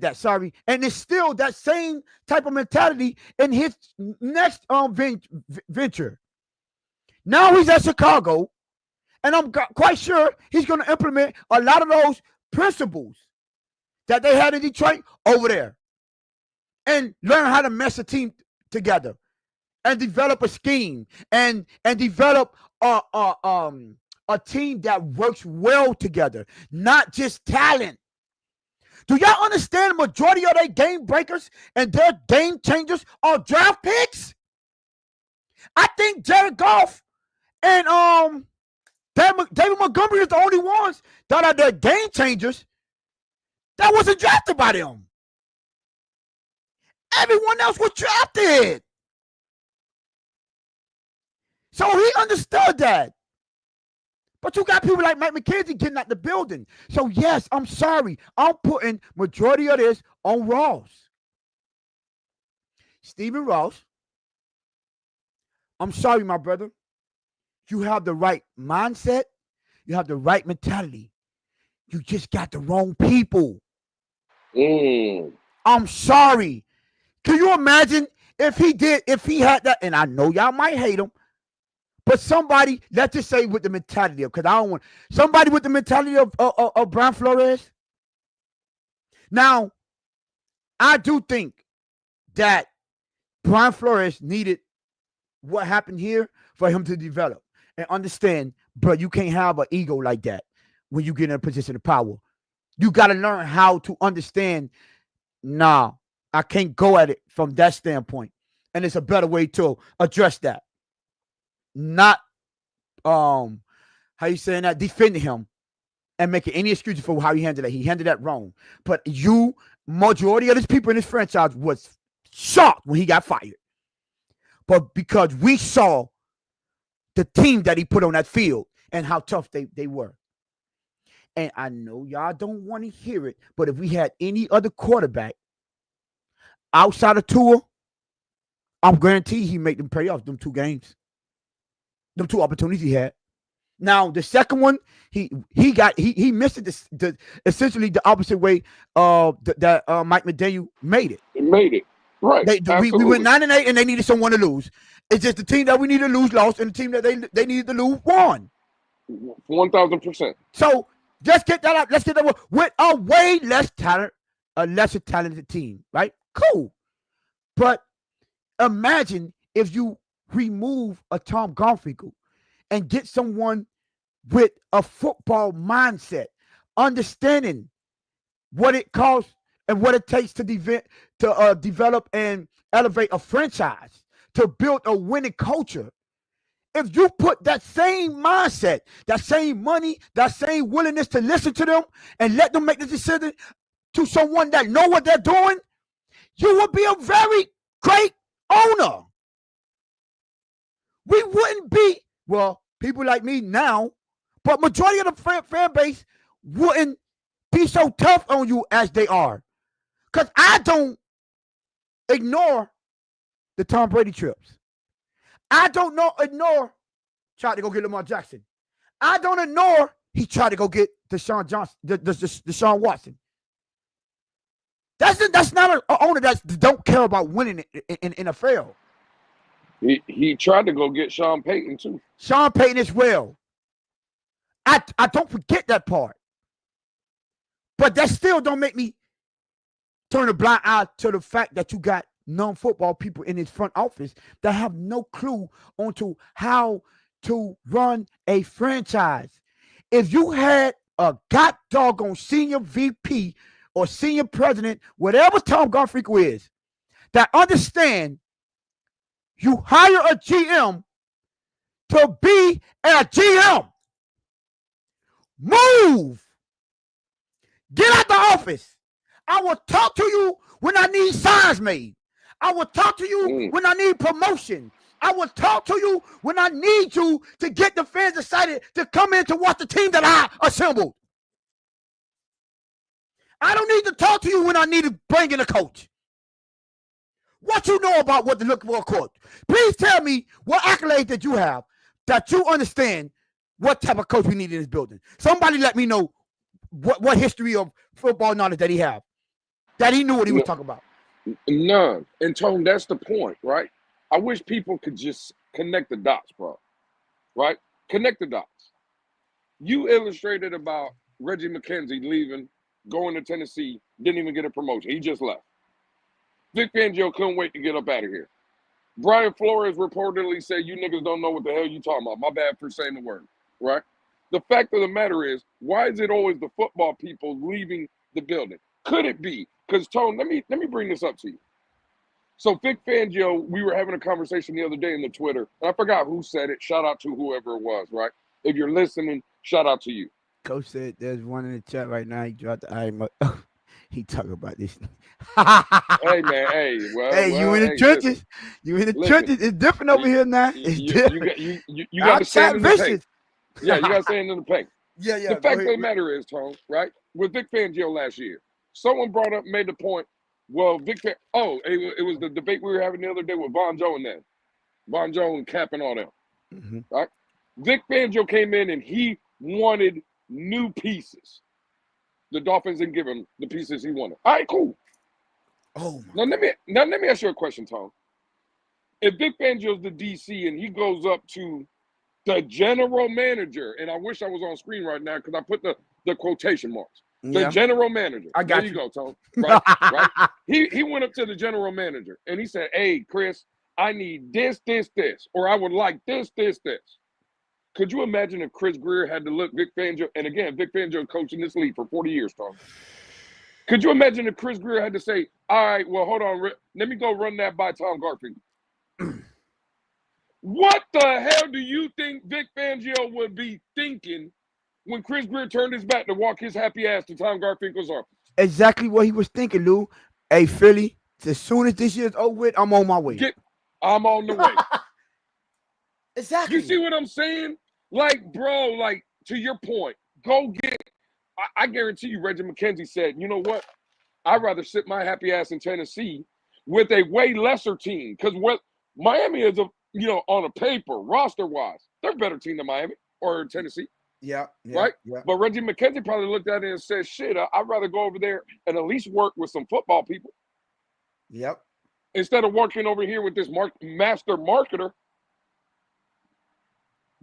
that, sorry, and instill that same type of mentality in his next venture. Now he's at Chicago, and I'm quite sure he's going to implement a lot of those principles that they had in Detroit over there and learn how to mesh a team together and develop a scheme and develop a team that works well together, not just talent. Do y'all understand the majority of their game breakers and their game changers are draft picks? I think Jared Goff and David Montgomery is the only ones that are their game changers that wasn't drafted by them. Everyone else was drafted. So he understood that. But you got people like Mike McKenzie getting out the building. So yes, I'm sorry. I'm putting majority of this on Ross. Stephen Ross, I'm sorry, my brother. You have the right mindset. You have the right mentality. You just got the wrong people. Mm. I'm sorry. Can you imagine if he had that? And I know y'all might hate him, but somebody, let's just say with the mentality of, because I don't want somebody with the mentality of Brian Flores. Now, I do think that Brian Flores needed what happened here for him to develop and understand, but you can't have an ego like that when you get in a position of power. You got to learn how to understand, nah, I can't go at it from that standpoint. And it's a better way to address that. Not how you saying that, defending him and making any excuses for how he handled it. He handled that wrong. But majority of these people in this franchise was shocked when he got fired. But because we saw the team that he put on that field and how tough they were. And I know y'all don't want to hear it, but if we had any other quarterback outside of Tua, I'm guaranteed he make them pay off them 2 games. Them 2 opportunities he had. Now the second one, he missed it essentially the opposite way that Mike McDaniel made it. It made it. Right. We went 9-8 and they needed someone to lose. It's just the team that we needed to lose lost, and the team that they needed to lose won. 1000%. So let's get that out. Let's get that with a way lesser talented team, right? Cool. But imagine if you remove a Tom Garfinkel and get someone with a football mindset, understanding what it costs and what it takes to develop and elevate a franchise, to build a winning culture. If you put that same mindset, that same money, that same willingness to listen to them and let them make the decision to someone that know what they're doing, you would be a very great owner. We wouldn't be, well, people like me now, but majority of the fan base wouldn't be so tough on you as they are. Because I don't ignore the Tom Brady trips. I don't ignore tried to go get Lamar Jackson. I don't ignore he tried to go get Deshaun Watson. That's not an owner that don't care about winning in NFL. He tried to go get Sean Payton too. Sean Payton as well. I don't forget that part. But that still don't make me turn a blind eye to the fact that you got non-football people in his front office that have no clue onto how to run a franchise. If you had a god doggone senior VP or senior president, whatever Tom Garfinkel is, that understand you hire a GM to be a GM. Move. Get out the office. I will talk to you when I need signs made. I will talk to you when I need promotion. I will talk to you when I need you to get the fans excited to come in to watch the team that I assembled. I don't need to talk to you when I need to bring in a coach. What you know about what to look for a coach? Please tell me what accolades that you have that you understand what type of coach we need in this building. Somebody let me know what history of football knowledge that he have, that he knew what he was talking about. None. And Tone, that's the point, right? I wish people could just connect the dots, bro. Right? Connect the dots. You illustrated about Reggie McKenzie leaving, going to Tennessee, didn't even get a promotion. He just left. Vic Fangio couldn't wait to get up out of here. Brian Flores reportedly said, you niggas don't know what the hell you talking about. My bad for saying the word, right? The fact of the matter is, why is it always the football people leaving the building? Could it be? Because, Tone, let me bring this up to you. So Vic Fangio, we were having a conversation the other day in the Twitter, and I forgot who said it. Shout out to whoever it was, right? If you're listening, shout out to you. Coach said there's one in the chat right now. He dropped the item. He talking about this. Hey, man. Hey, you in the trenches. Listen, you in the trenches. It's different over here now. It's different. You got to stand in the paint. Yeah, you gotta say it in the paint. Yeah, The yeah. Go fact of ahead. the matter is, Tone, right? With Vic Fangio last year, someone brought up, made the point. Well, it was the debate we were having the other day with Von Joe and them. Von Joe and Cap and all them, Mm-hmm. right? Vic Fangio came in and he wanted new pieces. The Dolphins didn't give him the pieces he wanted. All right, cool. Oh my Now let me ask you a question, Tom. If Vic Fangio's the DC and he goes up to the general manager, and I wish I was on screen right now because I put the quotation marks. God. The Yeah, general manager. I There got you you. go, Tom. Right. He went up to the general manager and he said, "Hey, Chris, I need this, or I would like this." Could you imagine if Chris Greer had to look Vic Fangio? And again, Vic Fangio coached in this league for 40 years, Tom. Could you imagine if Chris Greer had to say, "All right, well, hold on, let me go run that by Tom Garfinkel"? What the hell do you think Vic Fangio would be thinking when Chris Greer turned his back to walk his happy ass to Tom Garfinkel's office? Exactly what he was thinking, Lou. Hey, Philly, as soon as this year's over with, I'm on my way. I'm on the way. You Exactly. see what I'm saying? Like, bro, like, to your point, go get. I guarantee you, Reggie McKenzie said, you know what? I'd rather sit my happy ass in Tennessee with a way lesser team. Because what Miami is, on a paper, roster wise, they're a better team than Miami or Tennessee, Yeah, yeah, right? yeah, But Reggie McKenzie probably looked at it and said, shit, I'd rather go over there and at least work with some football people yep. instead of working over here with this master marketer.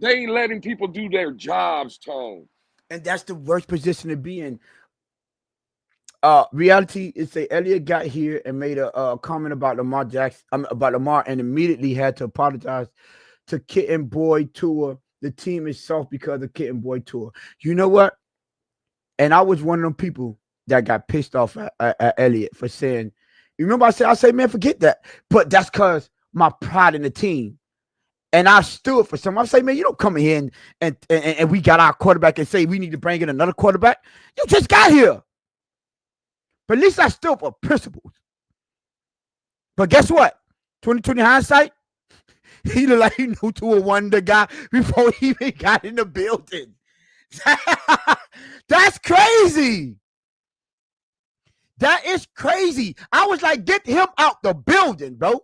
They ain't letting people do their jobs, Tone. And that's the worst position to be in. Reality is say Elliott got here and made a comment about Lamar Jackson, about Lamar, and immediately had to apologize to Kitten Boy Tour. The team is soft because of Kitten Boy Tour. You know what? And I was one of them people that got pissed off at Elliott for saying, you remember I said, man, forget that. But that's because my pride in the team. And I stood for something. I say, man, you don't come in here and we got our quarterback and say we need to bring in another quarterback. You just got here. But at least I stood for principles. But guess what? 2020 hindsight, he looked like he knew to a wonder guy before he even got in the building. That's crazy. That is crazy. I was like, get him out the building, bro.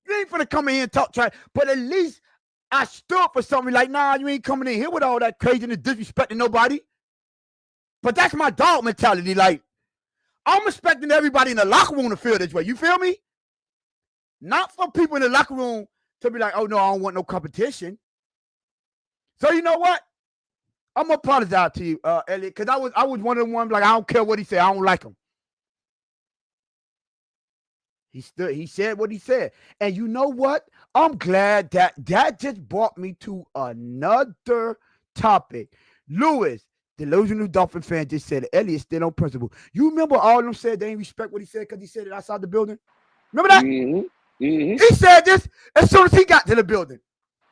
You ain't finna come in here and talk trash. But at least I stood for something like, nah, you ain't coming in here with all that craziness, disrespecting nobody. But that's my dog mentality. Like, I'm expecting everybody in the locker room to feel this way. You feel me? Not for people in the locker room to be like, oh no, I don't want no competition. So you know what? I'm gonna apologize to you, Elliot, because I was one of the ones like, I don't care what he said, I don't like him. He said what he said. And you know what? I'm glad that just brought me to another topic. Lewis, delusional Dolphin fan, just said Elliot still on principle. You remember all of them said they didn't respect what he said because he said it outside the building? Remember that? Mm-hmm. Mm-hmm. He said this as soon as he got to the building.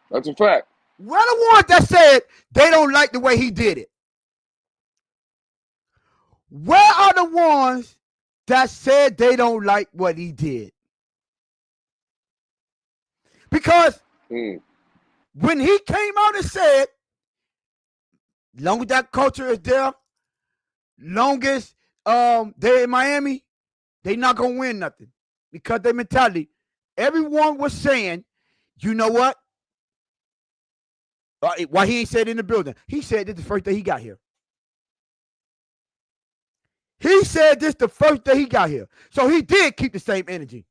That's a fact. We're the ones that said they don't like the way he did it. Where are the ones that said they don't like what he did? Because when he came out and said, long as that culture is there, long as they're in Miami, they not gonna win nothing. Because their mentality. Everyone was saying, you know what? Why he ain't said it in the building? He said this the first day he got here. He said this the first day he got here. So he did keep the same energy.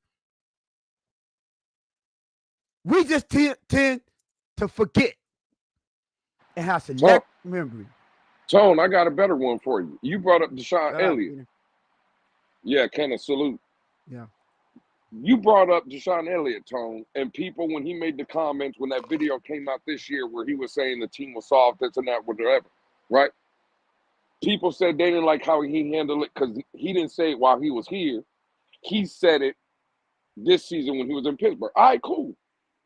We just tend to forget and have select memory. Tone, I got a better one for you. You brought up Deshaun Shout out, Elliott. Peter. Yeah, kind of salute. Yeah. You brought up Deshaun Elliott, Tone, and people when he made the comments when that video came out this year where he was saying the team was soft, this and that, whatever, right? People said they didn't like how he handled it because he didn't say it while he was here. He said it this season when he was in Pittsburgh. All right, cool,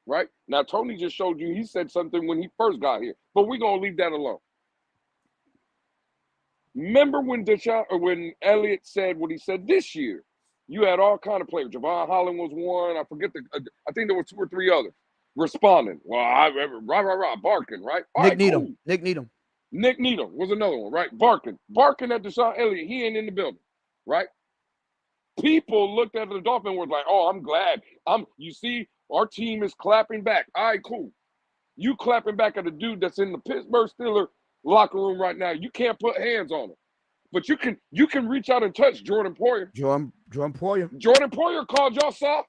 right? Now, Tony just showed you he said something when he first got here, but we're going to leave that alone. Remember when when Elliott said what he said this year? You had all kind of players. Javon Holland was one. I forget I think there were two or three others. responding. Well, barking, right? All Nick right, Needham. cool. Nick Needham. Nick Needham was another one, right? Barking at Deshaun Elliott. He ain't in the building, right? People looked at the Dolphins and was like, "Oh, I'm glad. You see, our team is clapping back. All right, cool. You clapping back at a dude that's in the Pittsburgh Steelers locker room right now. You can't put hands on him, but you can reach out and touch Jordan Poyer. Jordan Poyer. Jordan Poyer called y'all soft.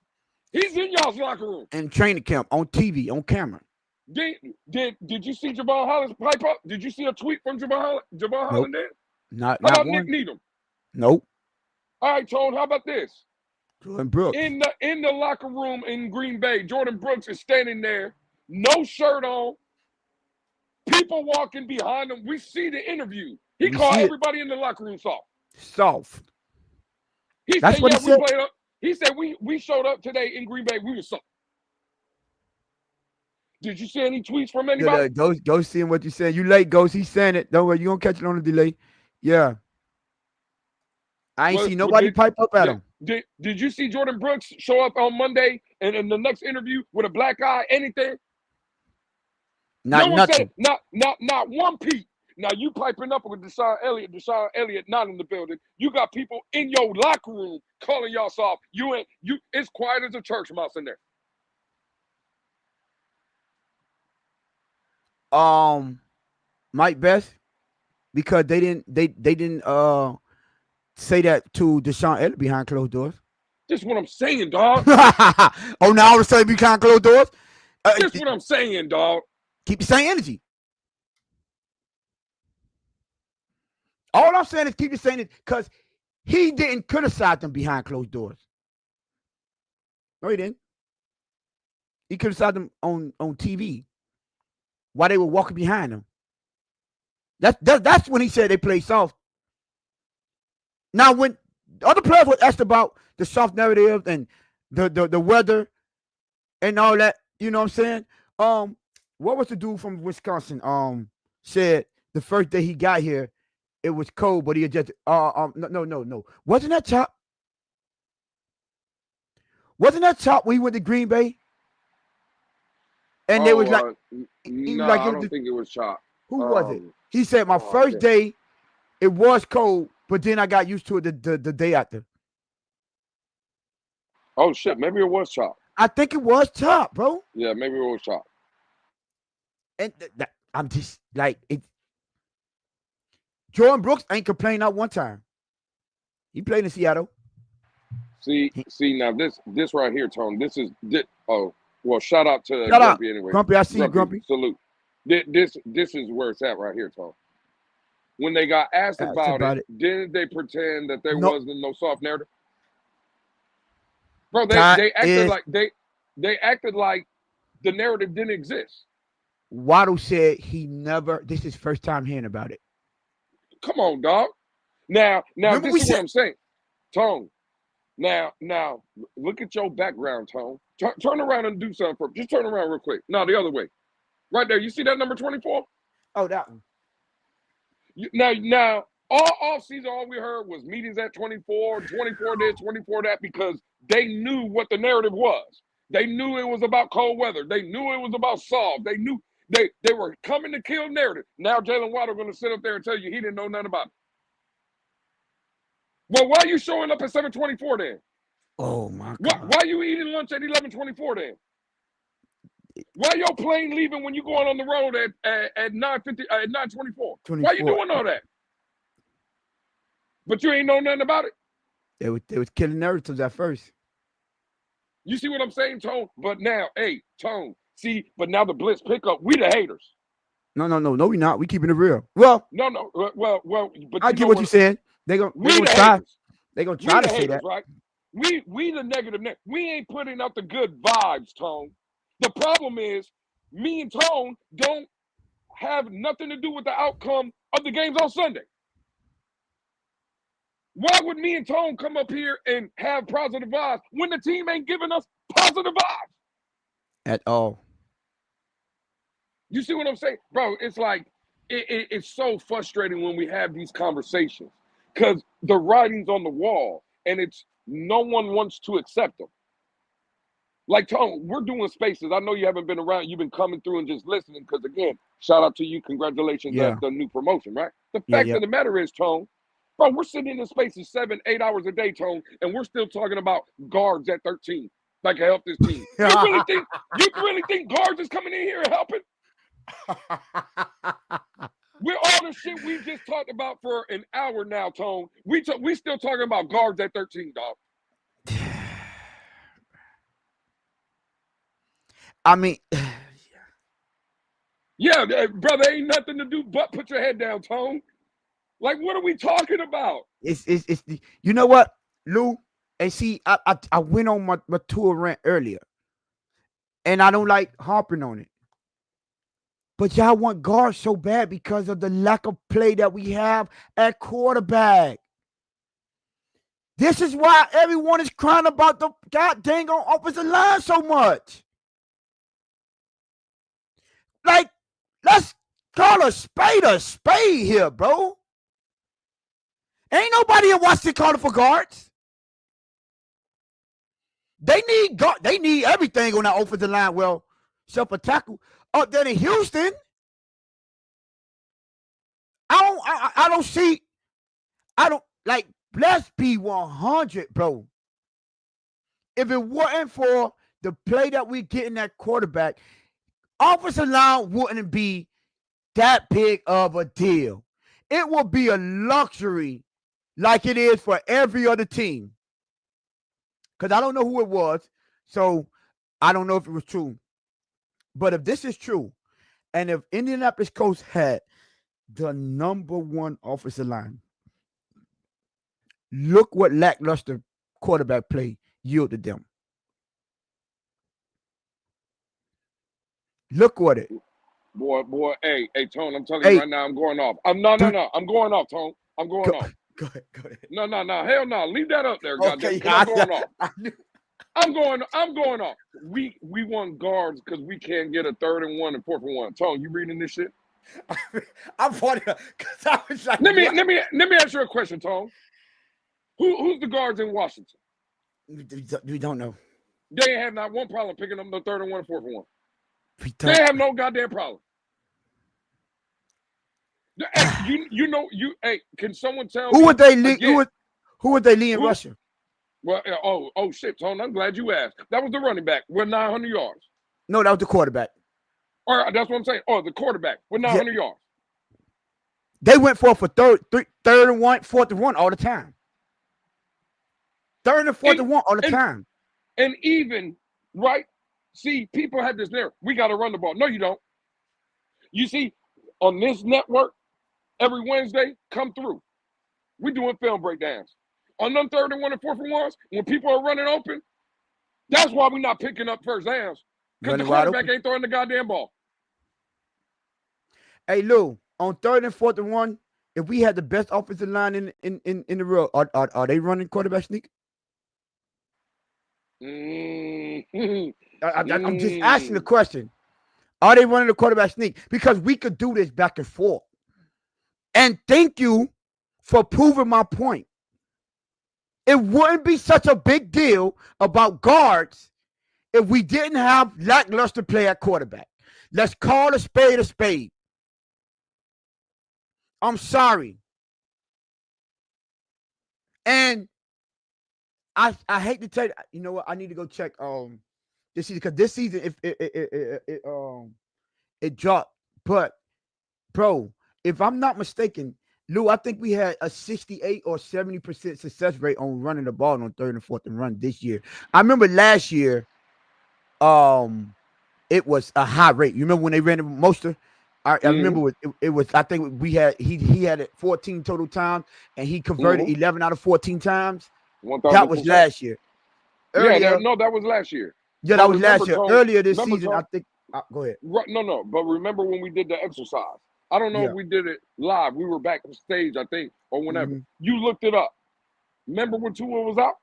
He's in y'all's locker room. In training camp, on TV, on camera. Did you see Javon Holland's pipe up? Did you see a tweet from Javon Nope. Holland there? Not How about one. Nick Needham? Nope. All right, Tone, how about this? Jordan Brooks. In the locker room in Green Bay, Jordan Brooks is standing there, no shirt on, people walking behind him. We see the interview. He called everybody in the locker room soft. Soft. He That's said, what yeah, he said. we played up. He said, we showed up today in Green Bay. We were soft. Did you see any tweets from anybody? Go seeing what you're saying. You late, Ghost. He's saying it. Don't worry, you gonna catch it on the delay. Yeah. I ain't see nobody pipe up at him. Did you see Jordan Brooks show up on Monday and in the next interview with a black eye? Anything? Not no one nothing. said not one peep. Now you piping up with Deshaun Elliott not in the building. You got people in your locker room calling y'all soft. It's quiet as a church mouse in there. Mike Best, because they didn't say that to Deshaun Elliott behind closed doors. That's what I'm saying, dog. Oh, now all of a sudden behind closed doors? That's what I'm saying, dog. Keep the same energy. All I'm saying is keep the same energy, because he didn't criticize them behind closed doors. No, he didn't. He criticized them on TV while they were walking behind him. That's when he said they played soft. Now, when other players were asked about the soft narrative and the weather and all that, you know what I'm saying? What was the dude from Wisconsin? Said the first day he got here, it was cold, but he adjusted. No. Wasn't that Chop? Wasn't that Chop when he went to Green Bay? And they was like, no, I don't think it was Chop. Who was it? He said my first day, it was cold, but then I got used to it the day after. Oh shit, maybe it was Chop. I think it was Chop, bro. Yeah, maybe it was Chop. And I'm just like it. Jordan Brooks ain't complained not one time. He played in Seattle. See now this right here, Tone. Shout out to Grumpy anyway. Grumpy, I see you, Grumpy. Salute. This is where it's at right here, Tone. When they got asked about it, didn't they pretend that there wasn't no soft narrative? Bro, they acted like the narrative didn't exist. Waddle said he never. This is first time hearing about it. Come on, dog. Now this is what I'm saying, Tone. Now, look at your background, Tone. Turn around and do something. Just turn around real quick. No, the other way. Right there. You see that number 24? Oh, that one. Now, all off season, all we heard was meetings at 24 this, 24 that, because they knew what the narrative was. They knew it was about cold weather. They knew it was about soft. They knew they were coming to kill narrative. Now Jalen Waddle going to sit up there and tell you he didn't know nothing about it. Well, why are you showing up at 7:24 then? Oh my God! Why are you eating lunch at 11:24 then? Why your plane leaving when you going on the road at 9:50 at 9:24? Why you doing all that? But you ain't know nothing about it. They was killing narratives at first. You see what I'm saying, Tone? But now, hey, Tone. See, but now the Blitz pickup, we the haters. No, we not. We keeping it real. Well, no. Well. But I get what you're saying. They gonna try. They gonna try to say that, right? We the negative. We ain't putting out the good vibes, Tone. The problem is, me and Tone don't have nothing to do with the outcome of the games on Sunday. Why would me and Tone come up here and have positive vibes when the team ain't giving us positive vibes? At all. You see what I'm saying? Bro, it's like, it's so frustrating when we have these conversations because the writing's on the wall and it's no one wants to accept them. Like Tone, we're doing spaces. I know you haven't been around. You've been coming through and just listening. Because again, shout out to you. Congratulations, Yeah, the new promotion, right? The yeah, fact yeah. of the matter is, Tone, bro, we're sitting in the spaces 7, 8 hours a day, Tone, and we're still talking about guards at 13 that can help this team. You really think guards is coming in here and helping? With all the shit we just talked about for an hour now, Tone, we still talking about guards at 13, dog. I mean, Yeah, brother, ain't nothing to do but put your head down, Tone. Like, what are we talking about? it's you know what, Lou? And see, I went on my tour rant earlier, and I don't like harping on it. But y'all want guards so bad because of the lack of play that we have at quarterback. This is why everyone is crying about the god dang on offensive line so much. Like, let's call a spade here, bro. Ain't nobody in Washington calling for guards. They need everything on that offensive line. Well, except for tackle. Up there in Houston, I don't see. I don't like. Let's be 100, bro. If it wasn't for the play that we get in that quarterback, offensive line wouldn't be that big of a deal. It will be a luxury like it is for every other team. Because I don't know who it was, so I don't know if it was true. But if this is true, and if Indianapolis Colts had the number one offensive line, look what lackluster quarterback play yielded them. Look what it. Boy, hey, Tone, I'm telling you Hey, right now, I'm going off. No, I'm going off, Tone. I'm going go, off. go ahead. No, hell no. Leave that up there, goddamn, Okay, because I'm going off. I knew. I'm going off. We want guards because we can't get a 3rd and 1 and 4th and 1. Tone, you reading this shit? I'm funny because I was like, Let me ask you a question, Tone. Who's the guards in Washington? we don't know. They have not one problem picking up the 3rd and 1 and 4th and 1. We They don't. have no goddamn problem. Hey, hey, can someone tell Who me would they lead? again? Who would they lead in Who? Russia? Well, oh shit, Tone. I'm glad you asked. That was the running back with 900 yards. No, that was the quarterback. Or that's what I'm saying. Oh, the quarterback with Yeah, 900 yards. they went for third and 1, 4th and 1 all the time. 3rd and 4th And and 1 all the and time. and even right. See, people have this narrative. We got to run the ball. No, you don't. You see, on this network, every Wednesday, come through. We doing film breakdowns. On them 3rd and 1 and 4th and 1s, when people are running open, that's why we're not picking up first downs. Because the Running wide quarterback open. ain't throwing the goddamn ball. Hey Lou, on 3rd and 4th and 1, if we had the best offensive line in the world, are they running quarterback sneak? Mm-hmm. I'm just asking the question. Are they running the quarterback sneak? Because we could do this back and forth. And thank you for proving my point. It wouldn't be such a big deal about guards if we didn't have lackluster play at quarterback. Let's call a spade a spade. I'm sorry. And I hate to tell you, you know what? I need to go check this season because this season if it dropped. But bro, if I'm not mistaken, Lou, I think we had a 68 or 70% success rate on running the ball on 3rd and 4th and run this year. I remember last year, it was a high rate. You remember when they ran it with Mostert? I remember it was. I think we had he had it 14 total times, and he converted 11 out of 14 times. 1,000%. That was last year. Earlier, that was last year. Yeah, that was last year. Earlier this season, I think. Go ahead. No, but remember when we did the exercise? I don't know if we did it live. We were back on stage, I think, or whenever. Mm-hmm. You looked it up. Remember when Tua was out?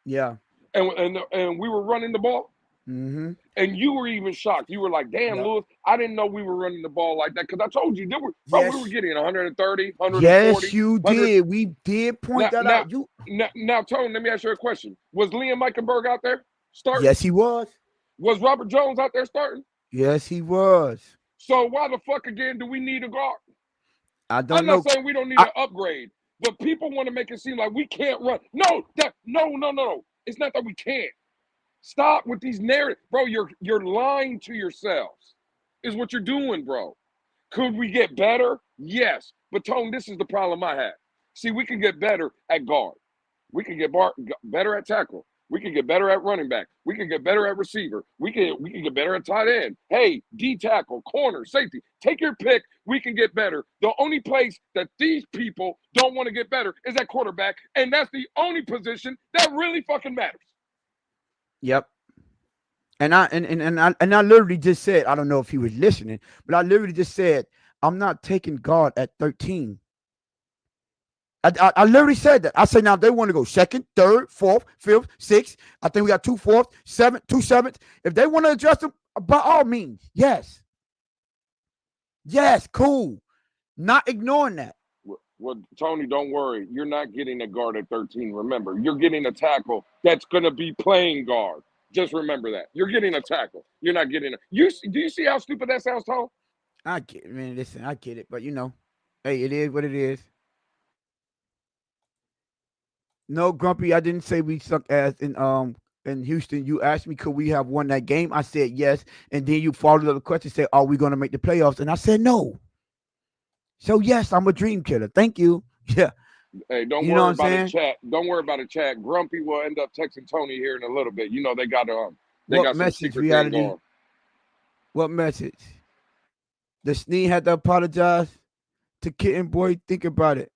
Yeah. And we were running the ball? Mm-hmm. And you were even shocked. You were like, damn, Lewis, I didn't know we were running the ball like that. Because I told you, we were getting 130, 140. Yes, you did. We did point that out. Now, Tone, let me ask you a question. Was Liam Meikenberg out there? starting? Yes, he was. Was Robert Jones out there starting? Yes, he was. So why the fuck again do we need a guard? I I'm don't not know. saying we don't need I, an upgrade, but people want to make it seem like we can't run. No. It's not that we can't. Stop with these narratives, bro. You're lying to yourselves. Is what you're doing, bro. Could we get better? Yes. But Tone, this is the problem I have. See, we can get better at guard. We can get better at tackle. We can get better at running back. We can get better at receiver. We can get better at tight end. Hey, D tackle, corner, safety. Take your pick. We can get better. The only place that these people don't want to get better is at quarterback, and that's the only position that really fucking matters. yep. And I literally just said, I don't know if he was listening, but I literally just said, I'm not taking guard at 13. I literally said that. I said, now they want to go second, third, fourth, fifth, sixth. I think we got 2 fourths, two sevenths. If they want to adjust them, by all means, yes. Yes, cool. Not ignoring that. Well, Tony, don't worry. You're not getting a guard at 13. Remember, you're getting a tackle that's going to be playing guard. Just remember that. You're getting a tackle. You're not getting a. Do you see how stupid that sounds, Tone? I get it, man. Listen, I get it. But, hey, it is what it is. No, Grumpy, I didn't say we suck ass in Houston. You asked me could we have won that game. I said yes, and then you followed up the question, said, "Are we going to make the playoffs?" And I said no. So yes, I'm a dream killer. Thank you. Yeah, Hey, don't you know what worry I'm about it, saying. chat. Don't worry about it, chat. Grumpy will end up texting Tony here in a little bit. You know they What got some message? secret thing Reality. going. What message? The Snee had to apologize to Kitten Boy. Think about it.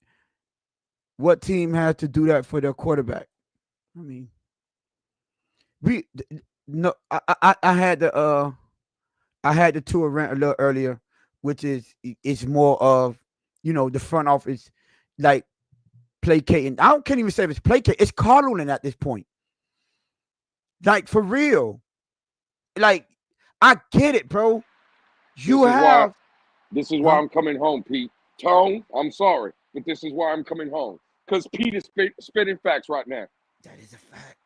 What team has to do that for their quarterback? I mean, we no. I had the tour rant a little earlier, which is it's more of the front office like placating. Can't even say if it's placating. It's coddling at this point. Like for real. Like I get it, bro. You This is why. have, This is why huh? I'm coming home, Pete. Tone, I'm sorry, but this is why I'm coming home. Because Pete is spitting facts right now. That is a fact.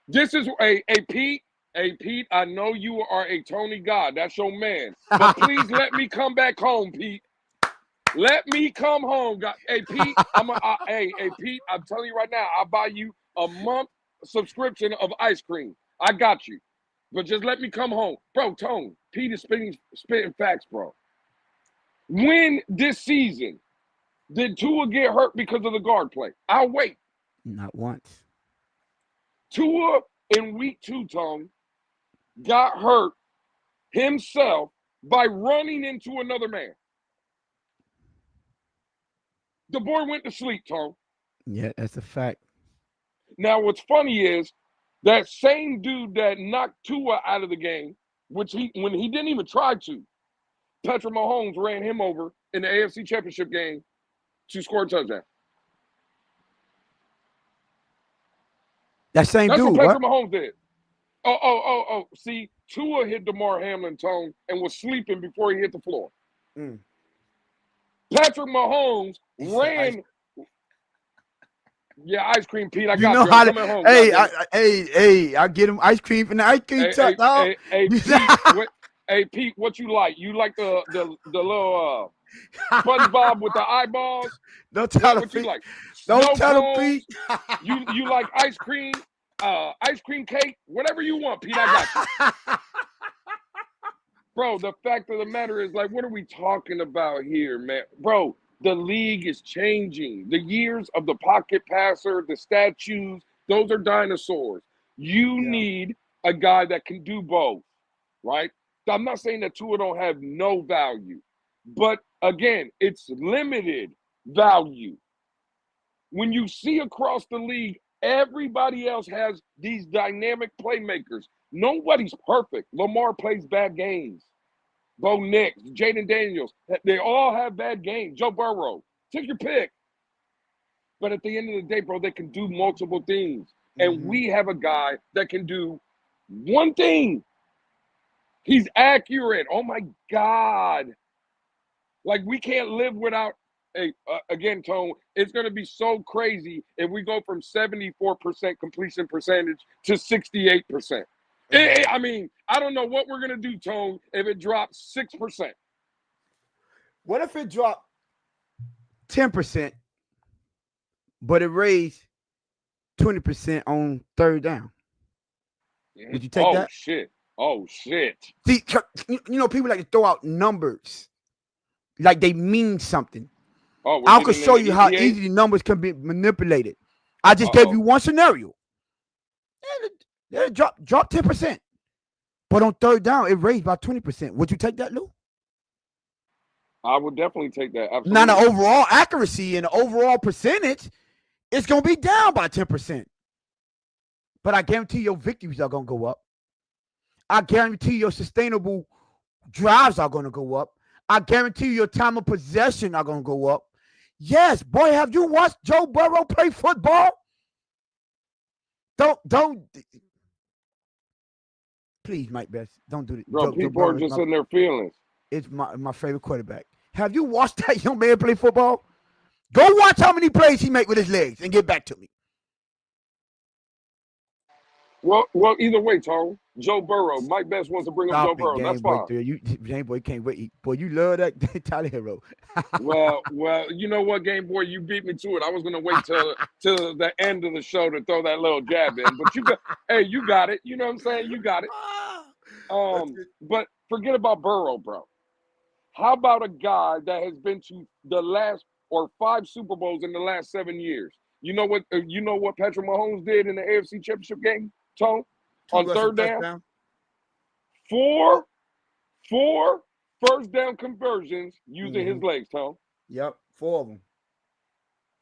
This is a Pete. Hey Pete, I know you are a Tony God. That's your man. But please let me come back home, Pete. Let me come home. God. Hey Pete, hey Pete, I'm telling you right now, I'll buy you a month subscription of ice cream. I got you. But just let me come home. Bro, Tone, Pete is spitting facts, bro. When this season did Tua get hurt because of the guard play? I'll wait. Not once. Tua in week 2, Tone, got hurt himself by running into another man. The boy went to sleep, Tone. Yeah, that's a fact. Now, what's funny is that same dude that knocked Tua out of the game, when he didn't even try to, Patrick Mahomes ran him over in the AFC Championship game to score a touchdown. That same That's what dude, what? Patrick Mahomes did. Oh. See, Tua hit Damar Hamlin, Tone, and was sleeping before he hit the floor. Mm. Patrick Mahomes He said, ran. Yeah, ice cream, Pete. I you got know you. I'm how to, coming home. hey, Goddamn it. I get him ice cream from the ice cream Hey, truck, dog. Pete. Hey, Pete. What you like? You like the little SpongeBob with the eyeballs? Don't tell What the you Pete. like? Don't Snow tell the cones? Pete. You like ice cream? Ice cream cake? Whatever you want, Pete. I got you. Bro, the fact of the matter is, like, what are we talking about here, man? Bro, the league is changing. The years of the pocket passer, the statues, those are dinosaurs. You Yeah. need a guy that can do both, right? I'm not saying that Tua don't have no value, but again, it's limited value. When you see across the league, everybody else has these dynamic playmakers. Nobody's perfect. Lamar plays bad games. Bo Nix, Jaden Daniels, they all have bad games. Joe Burrow, take your pick. But at the end of the day, bro, they can do multiple things. And Mm-hmm. we have a guy that can do one thing. He's accurate. Oh my God. Like we can't live without Hey, again, Tone, it's going to be so crazy if we go from 74% completion percentage to 68%. I mean, I don't know what we're going to do, Tone, if it drops 6%. What if it dropped 10%, but it raised 20% on third down? Would you take Oh, that? shit. Oh, shit. See, people like to throw out numbers like they mean something. Oh, we're I could getting show into you how EPA? easy the numbers can be manipulated. I just gave you Uh-oh. one scenario. It drop 10%. But on third down, it raised by 20%. Would you take that, Lou? I would definitely take that. Now the Absolutely. overall accuracy and the overall percentage is gonna be down by 10%. But I guarantee your victories are gonna go up. I guarantee your sustainable drives are gonna go up. I guarantee your time of possession are gonna go up. Yes, boy, have you watched Joe Burrow play football? Don't please, Mike Best. Don't do it. Bro, Joe people are Burrow just in their feelings. is my favorite quarterback. Have you watched that young man play football? Go watch how many plays he make with his legs and get back to me. Well, either way, Tone. Joe Burrow. Mike Best wants to bring up Joe Stop it, Burrow. That's Game Boy fine. 3. Game Boy can't wait. Boy, you love that Tyler Hero. Well, you know what, Game Boy, you beat me to it. I was gonna wait till the end of the show to throw that little jab in, but you got it. You know what I'm saying? You got it. But forget about Burrow, bro. How about a guy that has been to the last or 5 Super Bowls in the last 7 years? You know what? You know what Patrick Mahomes did in the AFC Championship game, Tone, Two on rushing third down. touchdowns. Four first down conversions using his Mm-hmm. legs, Tone. Yep, four of them.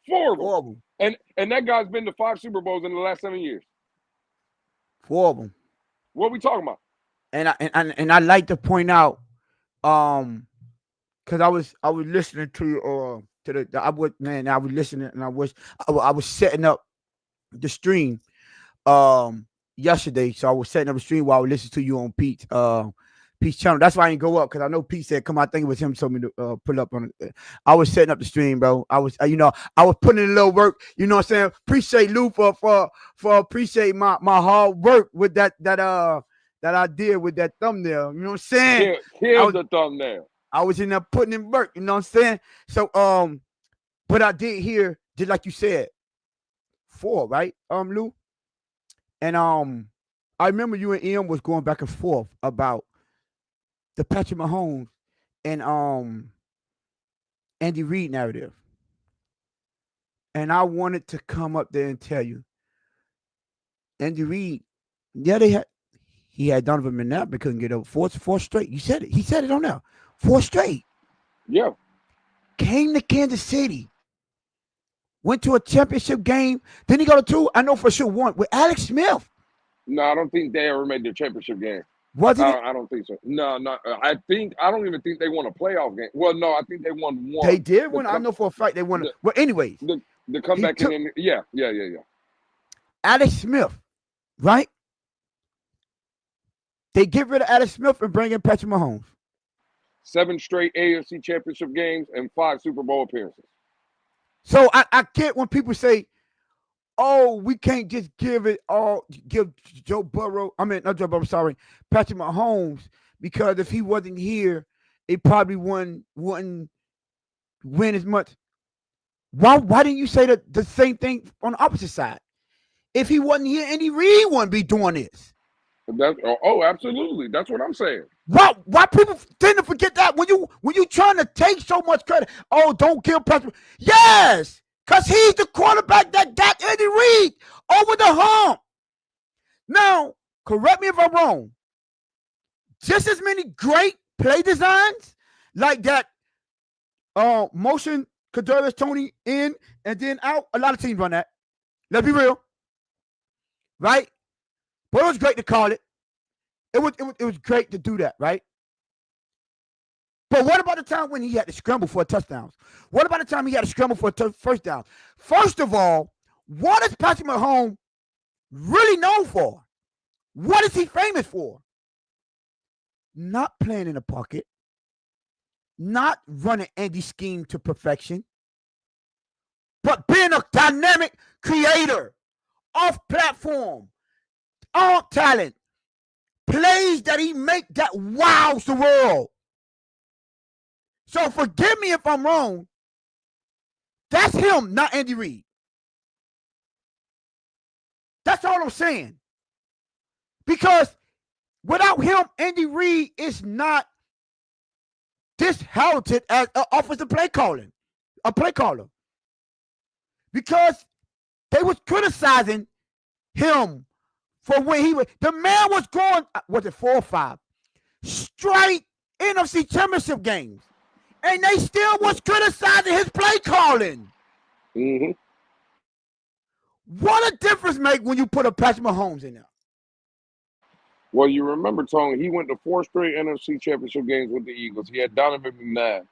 Four of them. Four of them. And that guy's been to 5 Super Bowls in the last 7 years. Four of them. What are we talking about? And I like to point out, because I was listening to the I was listening and I was setting up the stream yesterday. So I was setting up a stream while I was listening to you on Pete's channel. That's why I didn't go up because I know Pete said, "Come on," I think it was him told me to pull up on it. I was setting up the stream, bro. I was, I was putting in a little work. You know what I'm saying? Appreciate Lou for appreciate my hard work with that I did with that thumbnail. You know what I'm saying? Kill the thumbnail. I was in there putting in work. You know what I'm saying? So but I did hear, just like you said, 4, right? Lou, and I remember you and Em was going back and forth about the Patrick Mahomes and Andy Reid narrative. And I wanted to come up there and tell you, Andy Reid, yeah, he had Donovan McNabb but couldn't get over four straight. You said it. He said it on there. 4 straight. Yeah. Came to Kansas City. Went to a championship game. Then he got to 2, I know for sure, 1 with Alex Smith. No, I don't think they ever made the championship game. Wasn't it? I don't think so. No, not. I don't even think they won a playoff game. Well, no, I think they won one. They did win. I know for a fact they won. Well, anyways, the comeback yeah. Alex Smith, right? They get rid of Alex Smith and bring in Patrick Mahomes. 7 straight AFC championship games and 5 Super Bowl appearances. So I get when people say, "Oh, we can't just give Joe Burrow. I mean, not Joe Burrow. Sorry, Patrick Mahomes, because if he wasn't here, it probably wouldn't win as much." Why didn't you say the same thing on the opposite side? If he wasn't here, Andy Reid wouldn't be doing this. Absolutely. That's what I'm saying. Why people tend to forget that when you trying to take so much credit? Oh, don't kill Patrick. Yes, because he's the quarterback that got Andy Reid over the hump. Now, correct me if I'm wrong. Just as many great play designs like that motion Kadarius Toney in and then out. A lot of teams run that. Let's be real. Right? But it was great to call it. It was great to do that, right? But what about the time when he had to scramble for touchdowns? What about the time he had to scramble for first down? First of all, what is Patrick Mahomes really known for? What is he famous for? Not playing in the pocket, not running Andy's scheme to perfection. but being a dynamic creator, off platform, all talent, plays that he make that wows the world. So forgive me if I'm wrong. That's him, not Andy Reid. That's all I'm saying. Because without him, Andy Reid is not this talented as an offensive play calling, a play caller. Because they was criticizing him for when he was. The man was going, was it 4 or 5 straight NFC Championship games, and they still was criticizing his play calling. Mm-hmm. What a difference make when you put a Patrick Mahomes in there. Well, you remember, Tony, he went to 4 straight NFC Championship games with the Eagles. He had Donovan McNabb.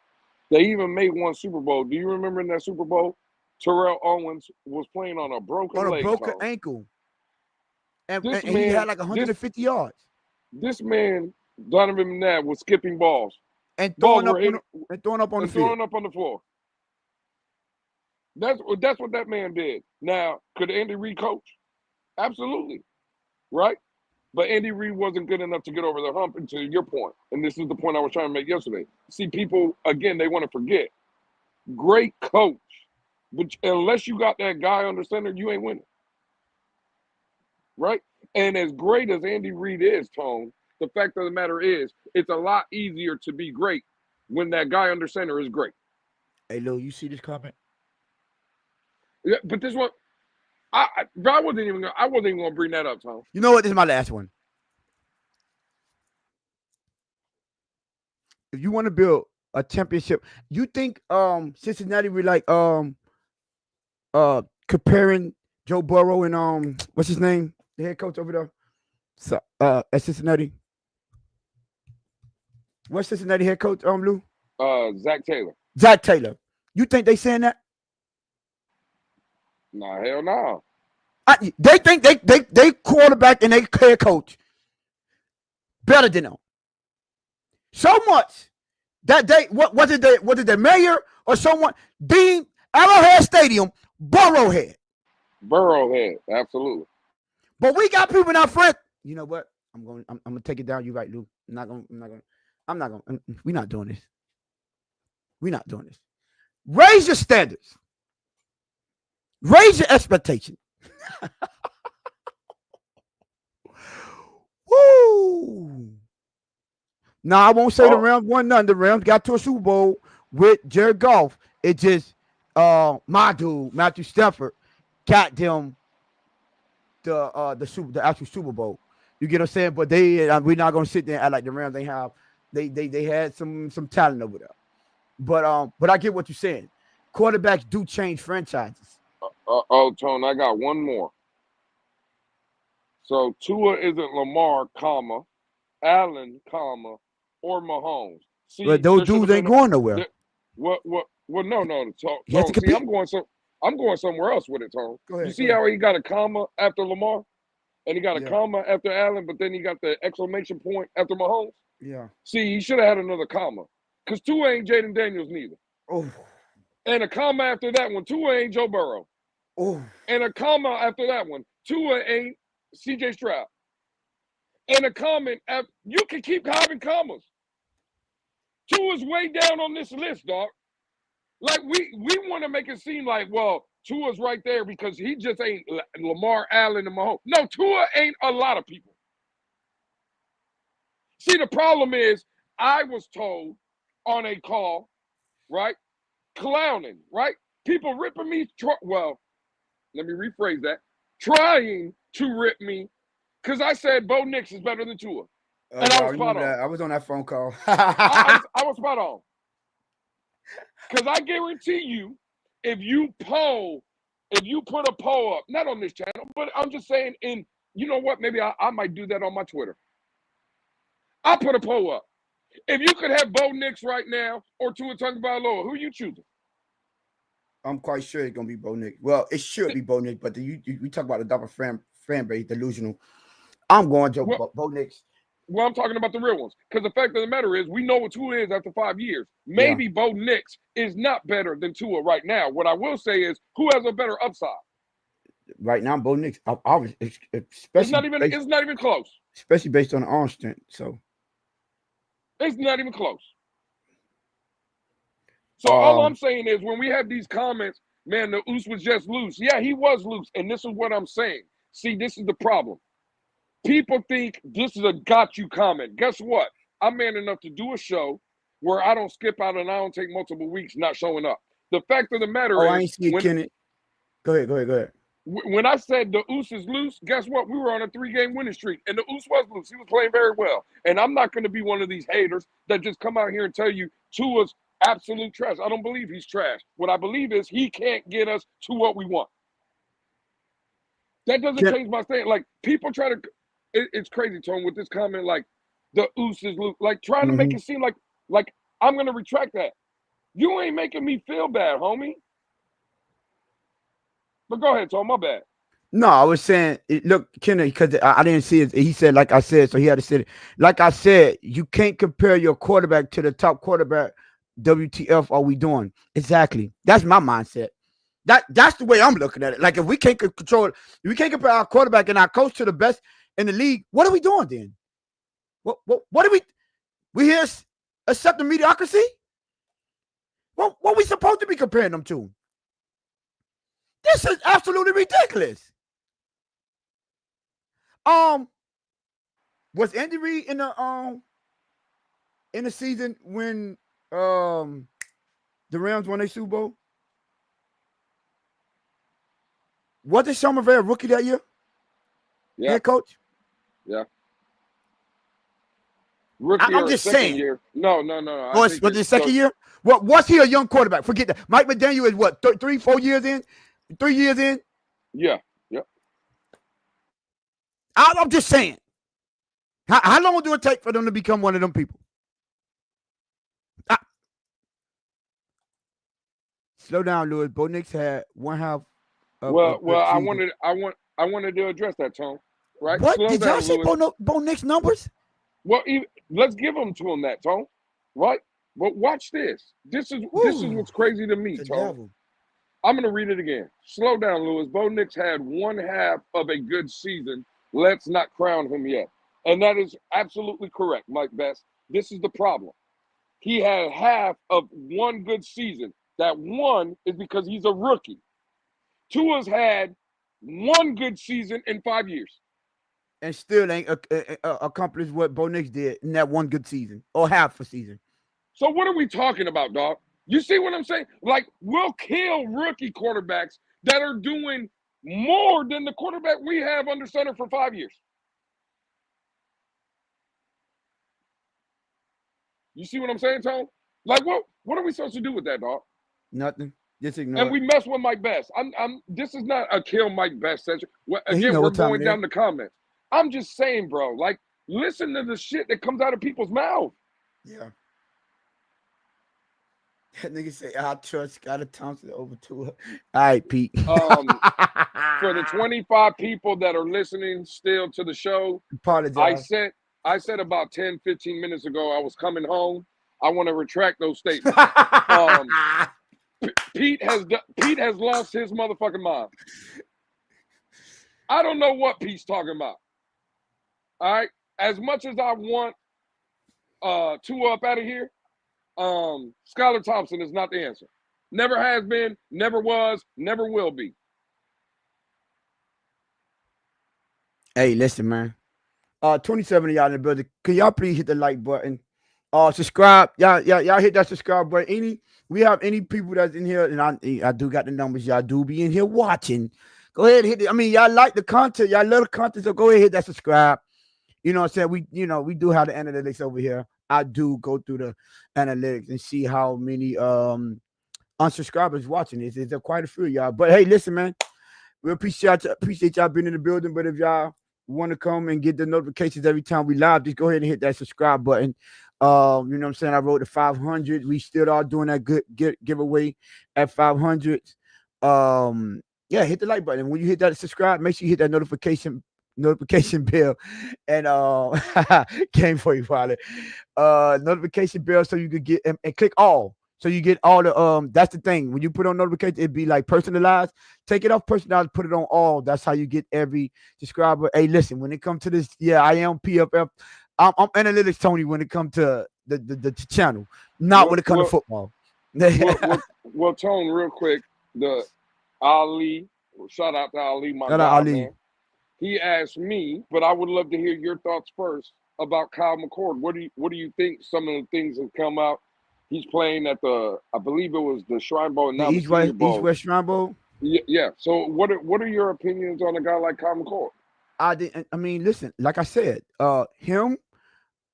They even made one Super Bowl. Do you remember in that Super Bowl, Terrell Owens was playing on a broken leg, broken Tony. ankle, and he had like 150 yards. This man, Donovan McNabb, was skipping balls and throwing up on the floor. That's what that man did. Now, could Andy Reid coach? Absolutely, right? But Andy Reid wasn't good enough to get over the hump. And to your point, and this is the point I was trying to make yesterday. See, people again, they want to forget. Great coach, but unless you got that guy under center, you ain't winning, right? And as great as Andy Reid is, Tone, the fact of the matter is, it's a lot easier to be great when that guy under center is great. Hey, Lil, you see this comment? Yeah, but this one, I wasn't even gonna bring that up, Tom. You know what? This is my last one. If you want to build a championship, you think Cincinnati would like comparing Joe Burrow and what's his name, the head coach over there, so, at Cincinnati? What's Cincinnati head coach, Lou? Zach Taylor. Zach Taylor. You think they saying that? Nah, hell no. They think they quarterback and they head coach better than them. So much that they was it the mayor or someone deemed Arrowhead Stadium Burrowhead. Burrowhead, absolutely. But we got people in our front. You know what? I'm gonna take it down. You're right, Lou. We're not doing this. We're not doing this. Raise your standards. Raise your expectation. Woo! Now I won't say the Rams won none. The Rams got to a Super Bowl with Jared Goff. It just my dude Matthew Stafford got them the actual Super Bowl. You get what I'm saying? But we're not gonna sit there and act like the Rams they had some talent over there. But I get what you're saying. Quarterbacks do change franchises. Tone, I got one more. So Tua isn't Lamar, Allen, or Mahomes. See, but those dudes ain't going nowhere. What? Well, no. Tone, see, I'm going somewhere else with it, Tone. You see how he got a comma after Lamar, and he got a comma after Allen, but then he got the exclamation point after Mahomes. Yeah. See, he should have had another comma, because Tua ain't Jaden Daniels neither. Oh. And a comma after that one, Tua ain't Joe Burrow. Oh. And a comma after that one, Tua ain't C.J. Stroud. And a comment, you can keep having commas. Tua's way down on this list, dog. Like, we want to make it seem like, well, Tua's right there because he just ain't Lamar, Allen, and Mahomes. No, Tua ain't a lot of people. See, the problem is I was told on a call, right, clowning, right? People ripping me, well, let me rephrase that, trying to rip me because I said Bo Nix is better than Tua. And I was spot on. I was on that phone call. I was spot on. Because I guarantee you, if you put a poll up, not on this channel, but I'm just saying you know what, maybe I might do that on my Twitter. I'll put a poll up. If you could have Bo Nix right now or Tua Tagovailoa, who you choosing? I'm quite sure it's gonna be Bo Nix. Well, it should be Bo Nix, but we talk about the double fan base delusional. I'm going Bo Nix. Well, I'm talking about the real ones. Because the fact of the matter is, we know what Tua is after 5 years. Yeah. Maybe Bo Nix is not better than Tua right now. What I will say is, who has a better upside? Right now, Bo Nix, I It's not even. It's not even close. especially based on the arm strength. So, It's not even close. So all I'm um, saying is, when we have these comments, man, the Oos was just loose. Yeah, he was loose, and this is what I'm saying. See, this is the problem. People think this is a got you comment. Guess what? I'm man enough to do a show where I don't skip out and I don't take multiple weeks not showing up. The fact of the matter oh, I is, ain't see it, Kenneth. Go ahead, go ahead, go ahead. when I said the Oos is loose, guess what? We were on a 3-game winning streak, and the Oos was loose. He was playing very well. And I'm not going to be one of these haters that just come out here and tell you Tua's absolute trash. I don't believe he's trash. What I believe is he can't get us to what we want. That doesn't Ken, change my stand. Like, people try to, it's crazy, Tone, with this comment, like, the Oos is loose. Like, trying to make mm-hmm. it seem like I'm going to retract that. You ain't making me feel bad, homie. But go ahead, Tone, my bad. No, I was saying, look, Kenneth, because I didn't see it. He said, like I said, so he had to say it. Like I said, you can't compare your quarterback to the top quarterback. WTF are we doing? Exactly. That's my mindset. That's the way I'm looking at it. Like, if we can't control it, if we can't compare our quarterback and our coach to the best in the league, what are we doing then? What are we here accepting mediocrity? What are we supposed to be comparing them to? This is absolutely ridiculous. Was Andy Reid in the season when the Rams won a Super Bowl? Wasn't Somerville rookie that year? Yeah, Head coach? yeah. Rookie I'm or just second saying. year? No. Was it the second year? What was he a young quarterback? Forget that. Mike McDaniel is what, 3-4 years in? 3 years in? Yeah. I'm just saying. How long do it take for them to become one of them people? Slow down, Lewis. Bo Nix had one half Well, good I season. wanted to address that, Tone. Right? What? Slow Did y'all down, see Lewis. Bo Nix numbers? Well, let's give them to him that, Tone. Right? But watch this. This is Woo. what's crazy to me, The Tone. devil. I'm gonna read it again. Slow down, Lewis. Bo Nix had one half of a good season. Let's not crown him yet. And that is absolutely correct, Mike Best. This is the problem. He had half of one good season. That one is because he's a rookie. Tua's had one good season in 5 years. And still ain't accomplished what Bo Nix did in that one good season or half a season. So what are we talking about, dog? You see what I'm saying? Like, we'll kill rookie quarterbacks that are doing more than the quarterback we have under center for 5 years. You see what I'm saying, Tone? Like, what are we supposed to do with that, dog? Nothing. Just And ignore it. we mess with Mike Best. This is not a kill Mike Best session. And he Again, know we're what time going it is. down the comments. I'm just saying, bro, like, listen to the shit that comes out of people's mouth. Yeah. That nigga say, I trust Scott Thompson over to her. All right, Pete. For the 25 people that are listening still to the show, I Apologize. said I said about 10, 15 minutes ago I was coming home. I want to retract those statements. Pete has lost his motherfucking mind. I don't know what Pete's talking about. All right. As much as I want Tua up out of here, Skylar Thompson is not the answer. Never has been, never was, never will be. Hey, listen, man. 27 of y'all in the building. Can y'all please hit the like button? Subscribe. Y'all hit that subscribe button. We have any people that's in here, and I do got the numbers. Y'all do be in here watching. Go ahead and hit it. I mean, y'all like the content. Y'all love the content, so go ahead and hit that subscribe. You know what I'm saying? We do have the analytics over here. I do go through the analytics and see how many unsubscribers watching this. There's quite a few of y'all. But hey, listen, man. We appreciate y'all being in the building. But if y'all want to come and get the notifications every time we live, just go ahead and hit that subscribe button. You know what I'm saying? I wrote the 500. We still are doing that good giveaway at 500. Yeah, hit the like button. When you hit that subscribe, make sure you hit that notification bell, and game for you, Wiley. Notification bell so you could get and click all. So you get all the that's the thing. When you put on notification, it'd be like personalized. Take it off personalized, put it on all. That's how you get every subscriber. Hey, listen, when it comes to this, yeah, I am PFF. I'm analytics Tony when it comes to the channel, not Well, when it comes to well, football. well, Shout well, well, Tone, real quick, the Ali, shout out to Ali, my out guy, Ali. man. He asked me, but I would love to hear your thoughts first about Kyle McCord. What do you think? Some of the things that come out. He's playing at I believe it was the Shrine Bowl and The now the Senior East Bowl. West Shrine Bowl. Yeah, yeah. So what are your opinions on a guy like Kyle McCord? I did. I mean, listen. Like I said, him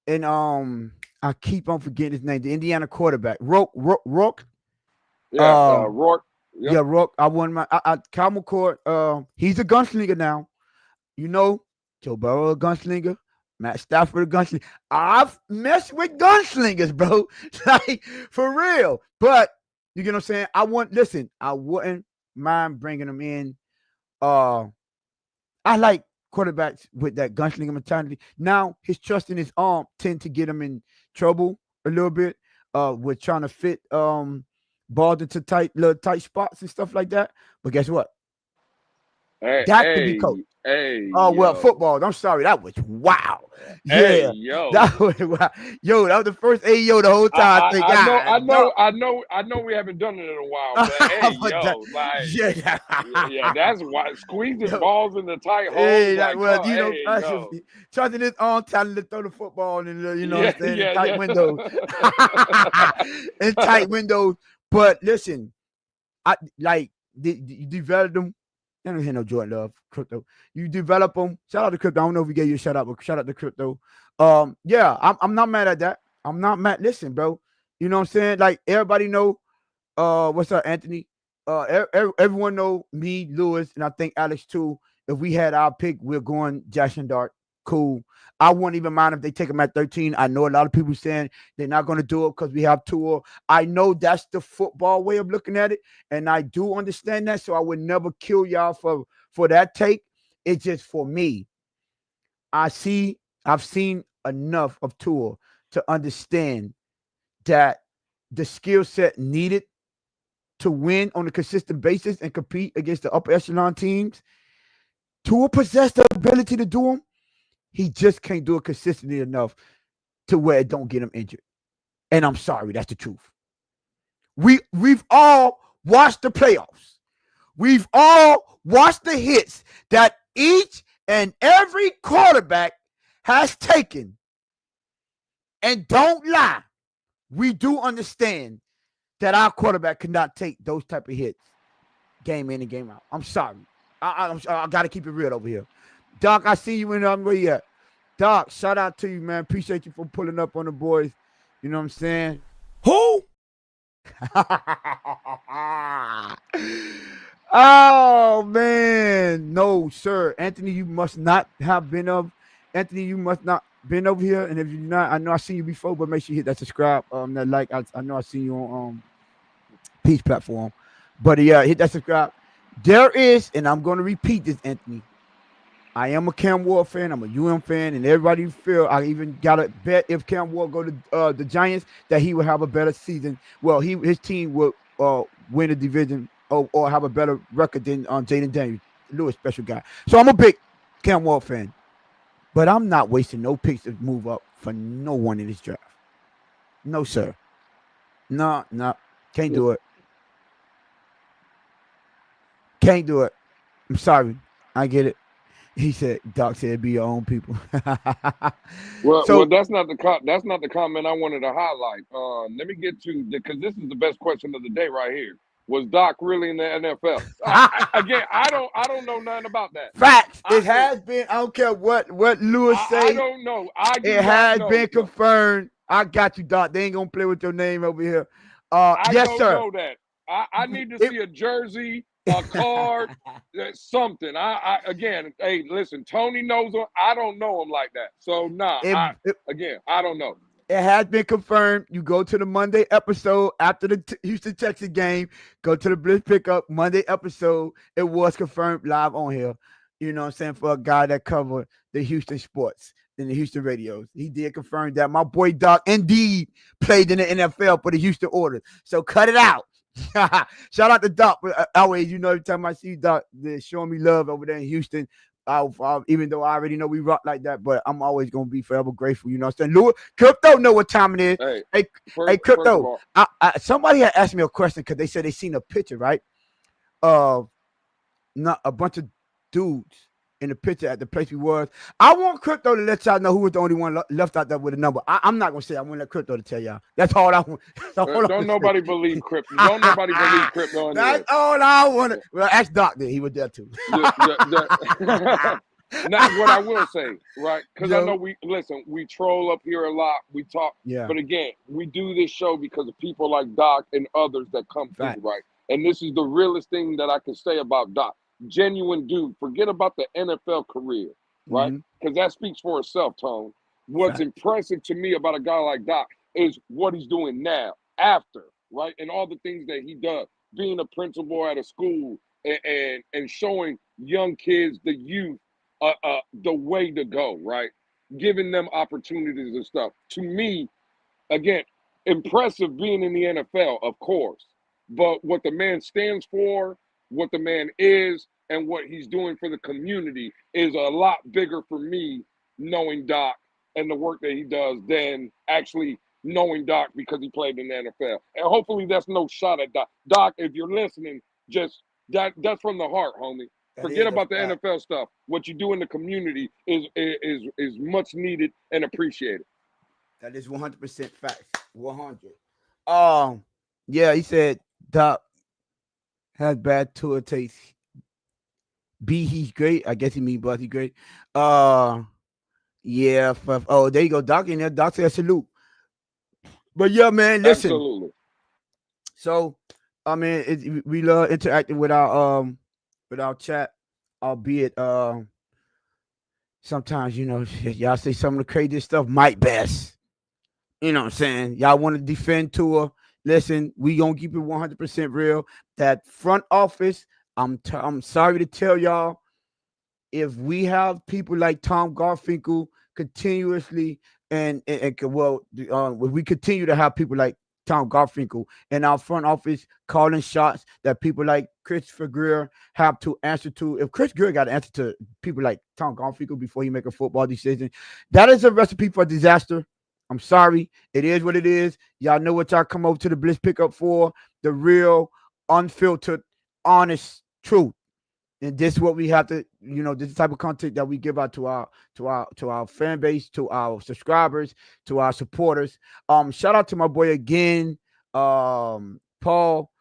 and I keep on forgetting his name. The Indiana quarterback, Rook. Yeah, Um, Rourke. Yep. yeah, Rook. I won my. Kyle McCord. He's a gunslinger now. You know, Joe Burrow a gunslinger. Matt Stafford a gunslinger. I've messed with gunslingers, bro. Like for real. But you get what I'm saying. Listen. I wouldn't mind bringing him in. Uh, I like quarterbacks with that gunslinger mentality. Now his trust in his arm tend to get him in trouble a little bit. With trying to fit balls into little tight spots and stuff like that. But guess what? Hey, That could be coached. hey, hey, Oh well, yo, football. I'm sorry, that was wow. hey, Yeah, yo. that was wow. Yo, that was the first AO the whole time. I think, I know, God, dog. I know. We haven't done it in a while, but hey, But yo, like, yeah, yeah, that's why squeezing yo, balls in the tight holes, hey, that like, well, hey, yo, trusting his own talent to throw the football in, you know what I'm yeah, saying, in yeah, tight yeah. windows, in tight windows. But listen, I like you develop them. I don't hear no Jordan Love, crypto. You develop them. Shout out to crypto. I don't know if we gave you a shout out, but shout out to crypto. Yeah, I'm not mad at that. I'm not mad. Listen, bro. You know what I'm saying? Like everybody know. What's up, Anthony? Everyone know me, Lewis, and I think Alex too. If we had our pick, we're going Jackson Dart. Cool. I wouldn't even mind if they take him at 13. I know a lot of people saying they're not going to do it because we have Tua. I know that's the football way of looking at it, and I do understand that. So I would never kill y'all for that take. It's just for me. I've seen enough of Tua to understand that the skill set needed to win on a consistent basis and compete against the upper echelon teams. Tua possess the ability to do them. He just can't do it consistently enough to where it don't get him injured. And I'm sorry, that's the truth. We've all watched the playoffs. We've all watched the hits that each and every quarterback has taken. And don't lie, we do understand that our quarterback cannot take those type of hits game in and game out. I'm sorry. I got to keep it real over here. Doc, I see you in where you at. Doc, shout out to you, man. Appreciate you for pulling up on the boys. You know what I'm saying? Who? Oh man, no, sir. Anthony, you must not have been of Anthony, you must not been over here. And if you're not, I know I seen you before, but make sure you hit that subscribe. That like I know I seen you on Peace platform. But yeah, hit that subscribe. There is, and I'm gonna repeat this, Anthony. I am a Cam Ward fan. I'm a UM fan, and everybody feel I even got to bet if Cam Ward go to the Giants that he will have a better season. Well, his team will win the division or have a better record than Jaden Daniels, Lewis, special guy. So I'm a big Cam Ward fan, but I'm not wasting no picks to move up for no one in this draft. No, sir. No, no, can't do it. Can't do it. I'm sorry. I get it. He said, Doc said, be your own people. Well, So, that's not the comment I wanted to highlight. Let me get to because this is the best question of the day right here. Was Doc really in the NFL? Again, I don't know nothing about that. facts. It has been. I don't care what Lewis I say. don't know. I do It not has know. been confirmed. I got you, Doc. They ain't gonna play with your name over here. I Yes, don't sir. know that. I need to It, see a jersey, a card, something. Again, hey, listen, Tony knows him. I don't know him like that. So nah, it, it, again, I don't know. it has been confirmed. You go to the Monday episode after the Houston Texas game. Go to the Blitz pickup Monday episode. It was confirmed live on here. You know what I'm saying? For a guy that covered the Houston sports and the Houston radios. He did confirm that my boy Doc indeed played in the NFL for the Houston Orders. So cut it out. Shout out to Doc. Always, every time I see Doc, they're showing me love over there in Houston. Even though I already know we rock like that, but I'm always gonna be forever grateful. You know what I'm saying? Louis, Crypto know what time it is. Hey, Hey, hey, first of Crypto. all, Somebody had asked me a question because they said they seen a picture, right? Of not a bunch of dudes in the picture at the place we was. I want Crypto to let y'all know who was the only one left out there with a number. I'm not gonna say. I want let Crypto to tell y'all. That's all I want. That's all I want don't to say. nobody believe crypto. Don't nobody believe crypto That's anyway. all I want to. Well, ask Doc there. He was there too. Not what I will say, right? Because I know Yo, we troll up here a lot, we talk, yeah, but again, we do this show because of people like Doc and others that come through, fact. right? And this is the realest thing that I can say about Doc. Genuine dude. Forget about the NFL career, right? Mm-hmm. Because that speaks for itself, Tone. What's Fact. impressive to me about a guy like Doc is what he's doing now, after, right? And all the things that he does, being a principal at a school and showing young kids, the youth, the way to go, right? Giving them opportunities and stuff. To me, again, impressive being in the NFL, of course, but what the man stands for, what the man is, and what he's doing for the community is a lot bigger for me knowing Doc and the work that he does than actually knowing Doc because he played in the NFL. And hopefully that's no shot at Doc. Doc, if you're listening, just that's from the heart, homie. That Forget is a about the fact. NFL stuff. What you do in the community is much needed and appreciated. That is 100% facts. 100. Um, yeah, he said Doc has bad tour taste. B, he's great. I guess he mean but he's great. Uh, yeah. Oh, there you go, Doc in there. Doc said salute. But yeah, man, listen. Absolutely. So, I mean, we love interacting with our chat, albeit sometimes y'all say some of the craziest stuff. Might best, you know what I'm saying. Y'all want to defend Tua? Listen, we gonna keep it 100% real. That front office, I'm sorry to tell y'all, if we have people like Tom Garfinkel continuously if we continue to have people like Tom Garfinkel in our front office calling shots that people like Christopher Greer have to answer to. If Chris Greer got to answer to people like Tom Garfinkel before he make a football decision, that is a recipe for disaster. I'm sorry. It is what it is. Y'all know what y'all come over to the Bliss pickup for. The real, unfiltered, honest truth. And this is what we have to, this type of content that we give out to our fan base, to our subscribers, to our supporters. Shout out to my boy again, Paul.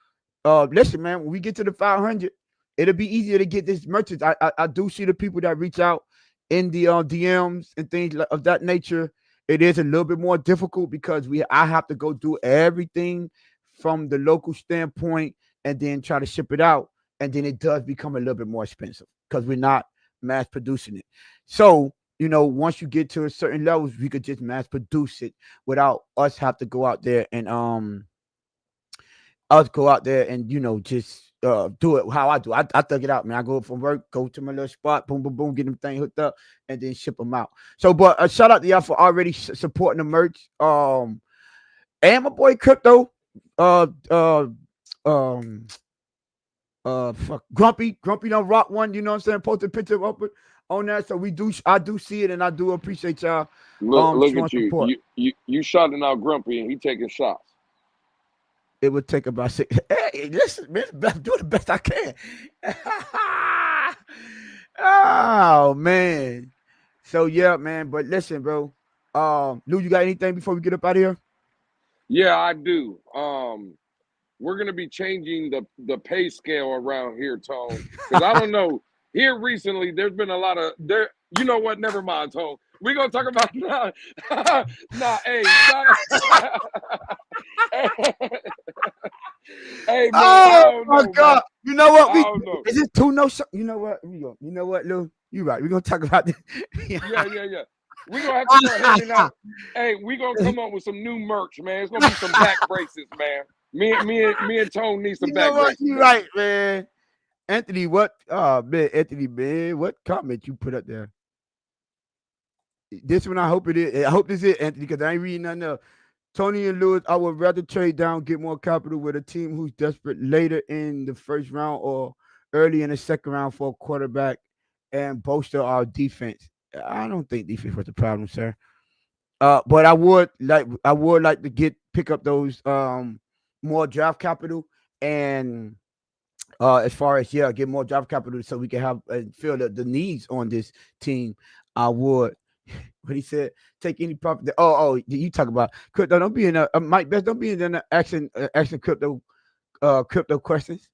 Listen, man, when we get to the 500, it'll be easier to get this merchants. I do see the people that reach out in the DMs and things of that nature. It is a little bit more difficult because I have to go do everything from the local standpoint and then try to ship it out, and then it does become a little bit more expensive because we're not mass producing it. So, once you get to a certain levels, we could just mass produce it without us have to go out there and just do it how I do. I thug it out, man. I go from work, go to my little spot, boom, boom, boom, get them thing hooked up, and then ship them out. So, but shout out to y'all for already supporting the merch. And my boy Crypto, uh, uh, um, fuck, Grumpy don't rock one. You know what I'm saying? Post a picture up on that. So I do see it, and I do appreciate y'all Look showing at you. support. You shouting out Grumpy and he taking shots. It would take about 6. Hey, listen, man, do the best I can. Oh man. So yeah, man. But listen, bro. Lou, you got anything before we get up out of here? Yeah, I do. We're gonna be changing the pay scale around here, Tone. Because I don't know. Here recently, there's been a lot of there. You know what? Never mind, Tone. We're gonna talk about nah, hey, shout out. Hey man, I Oh don't my know, man. God! You know what? I don't know. Is this too no? You know what? You know what, Lou? You right. We're gonna talk about this. Yeah. We're gonna have to start handing out. Hey, we're gonna come up with some new merch, man. It's gonna be some back braces, man. Me and Tone need some You know back what? braces, You man. right, man. Anthony, what? Man, Anthony, man, what comment you put up there? This one, I hope it is. I hope this is Anthony because I ain't reading nothing else. Tony and Lewis, I would rather trade down, get more capital with a team who's desperate later in the first round or early in the second round for a quarterback and bolster our defense. I don't think defense was the problem, sir. But I would like to get pick up those more draft capital and as far as get more draft capital so we can have and fill the needs on this team. I would what he said, take any profit. You talk about crypto. Don't be in a Mike Best. Don't be in the action crypto questions.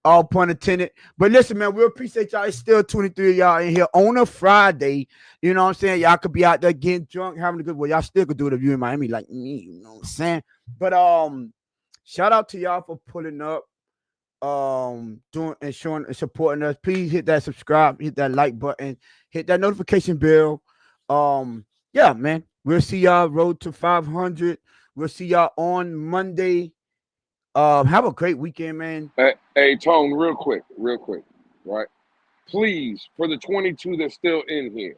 All pun intended. But listen, man, we appreciate y'all. It's still 23 of y'all in here on a Friday. You know what I'm saying? Y'all could be out there getting drunk, having a good. Well, y'all still could do it if you in Miami like me. You know what I'm saying? But shout out to y'all for pulling up, doing and showing and supporting us. Please hit that subscribe, hit that like button, hit that notification bell. Yeah, man. We'll see y'all road to 500. We'll see y'all on Monday. Have a great weekend, man. Hey, Tone, real quick, right? Please, for the 22 that's still in here,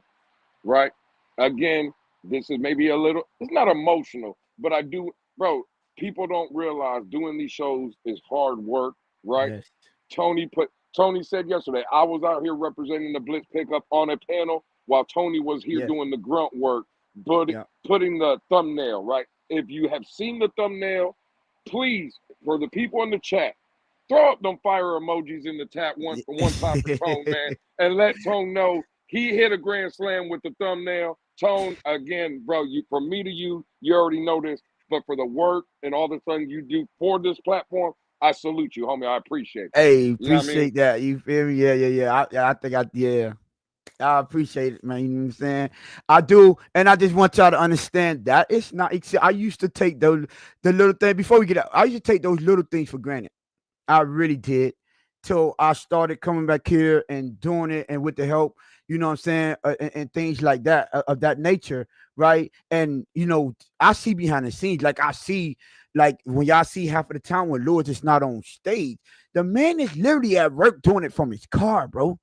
right? Again, this is maybe a little, it's not emotional, but I do, bro, people don't realize doing these shows is hard work, right? Yes. Tony said yesterday, I was out here representing the Blitz pickup on a panel while Tony was here Yes. doing the grunt work, but Yeah. putting the thumbnail, right? If you have seen the thumbnail, please, for the people in the chat, throw up them fire emojis in the tap one time for Tone, man, and let Tone know he hit a grand slam with the thumbnail. Tone, again, bro, you from me to you, you already know this, but for the work and all the things you do for this platform, I salute you, homie. I appreciate that. Hey, You know what I mean? appreciate that. You feel me? Yeah. I think I appreciate it, man. You know what I'm saying? I do, and I just want y'all to understand that it's not. I used to take the little thing before we get out. I used to take those little things for granted. I really did. Till I started coming back here and doing it, and with the help, you know what I'm saying, and things like that of that nature, right? And I see behind the scenes, like I see, like when y'all see half of the time when Lewis is not on stage, the man is literally at work doing it from his car, bro.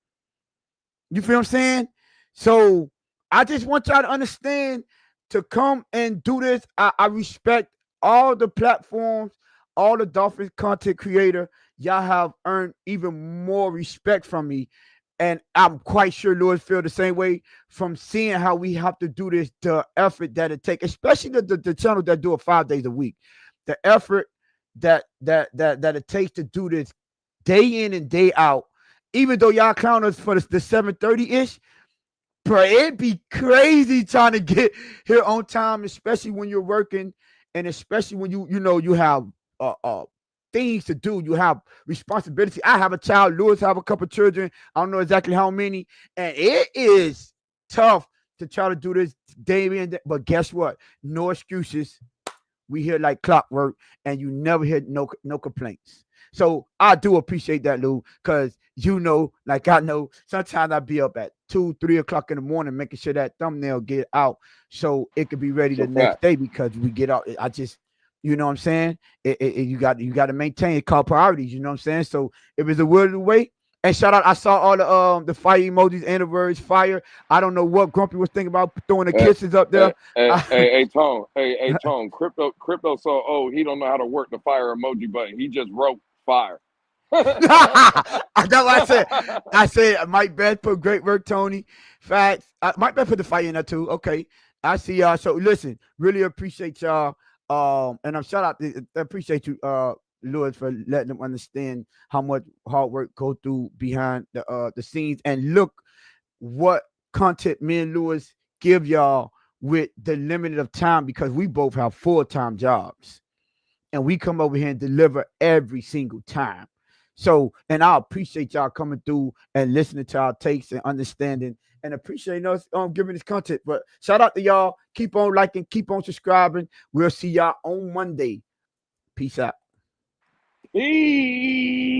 You feel what I'm saying? So I just want y'all to understand to come and do this. I respect all the platforms, all the Dolphins content creator. Y'all have earned even more respect from me. And I'm quite sure Lewis feel the same way from seeing how we have to do this, the effort that it takes, especially the channel that do it 5 days a week. The effort that it takes to do this day in and day out, even though y'all count us for the 7:30-ish, bro, it'd be crazy trying to get here on time, especially when you're working, and especially when you have things to do. You have responsibility. I have a child. Lewis have a couple children. I don't know exactly how many, and it is tough to try to do this day in. But guess what? No excuses. We hear like clockwork, and you never hear no complaints. So I do appreciate that, Lou, because like I know, sometimes I be up at 2, 3 o'clock in the morning making sure that thumbnail get out so it could be ready It's a the next fact. day because we get out. I just, you know what I'm saying? You got to maintain call priorities. You know what I'm saying? So if it's a word of the way. And shout out, I saw all the fire emojis and the words fire. I don't know what Grumpy was thinking about throwing the Hey, kisses up there. Tone. Hey, Tone. Crypto. So, he don't know how to work the fire emoji button. He just wrote fire. That's what I said. I said Mike Beth put great work, Tony. Facts. Mike Beth put the fight in there too. Okay. I see y'all. So listen, really appreciate y'all. And I'm shout out I appreciate you, Lewis, for letting them understand how much hard work go through behind the scenes and look what content me and Lewis give y'all with the limited of time because we both have full-time jobs and we come over here and deliver every single time. So, and I appreciate y'all coming through and listening to our takes and understanding and appreciating us giving this content. But shout out to y'all. Keep on liking, keep on subscribing. We'll see y'all on Monday. Peace out. Peace.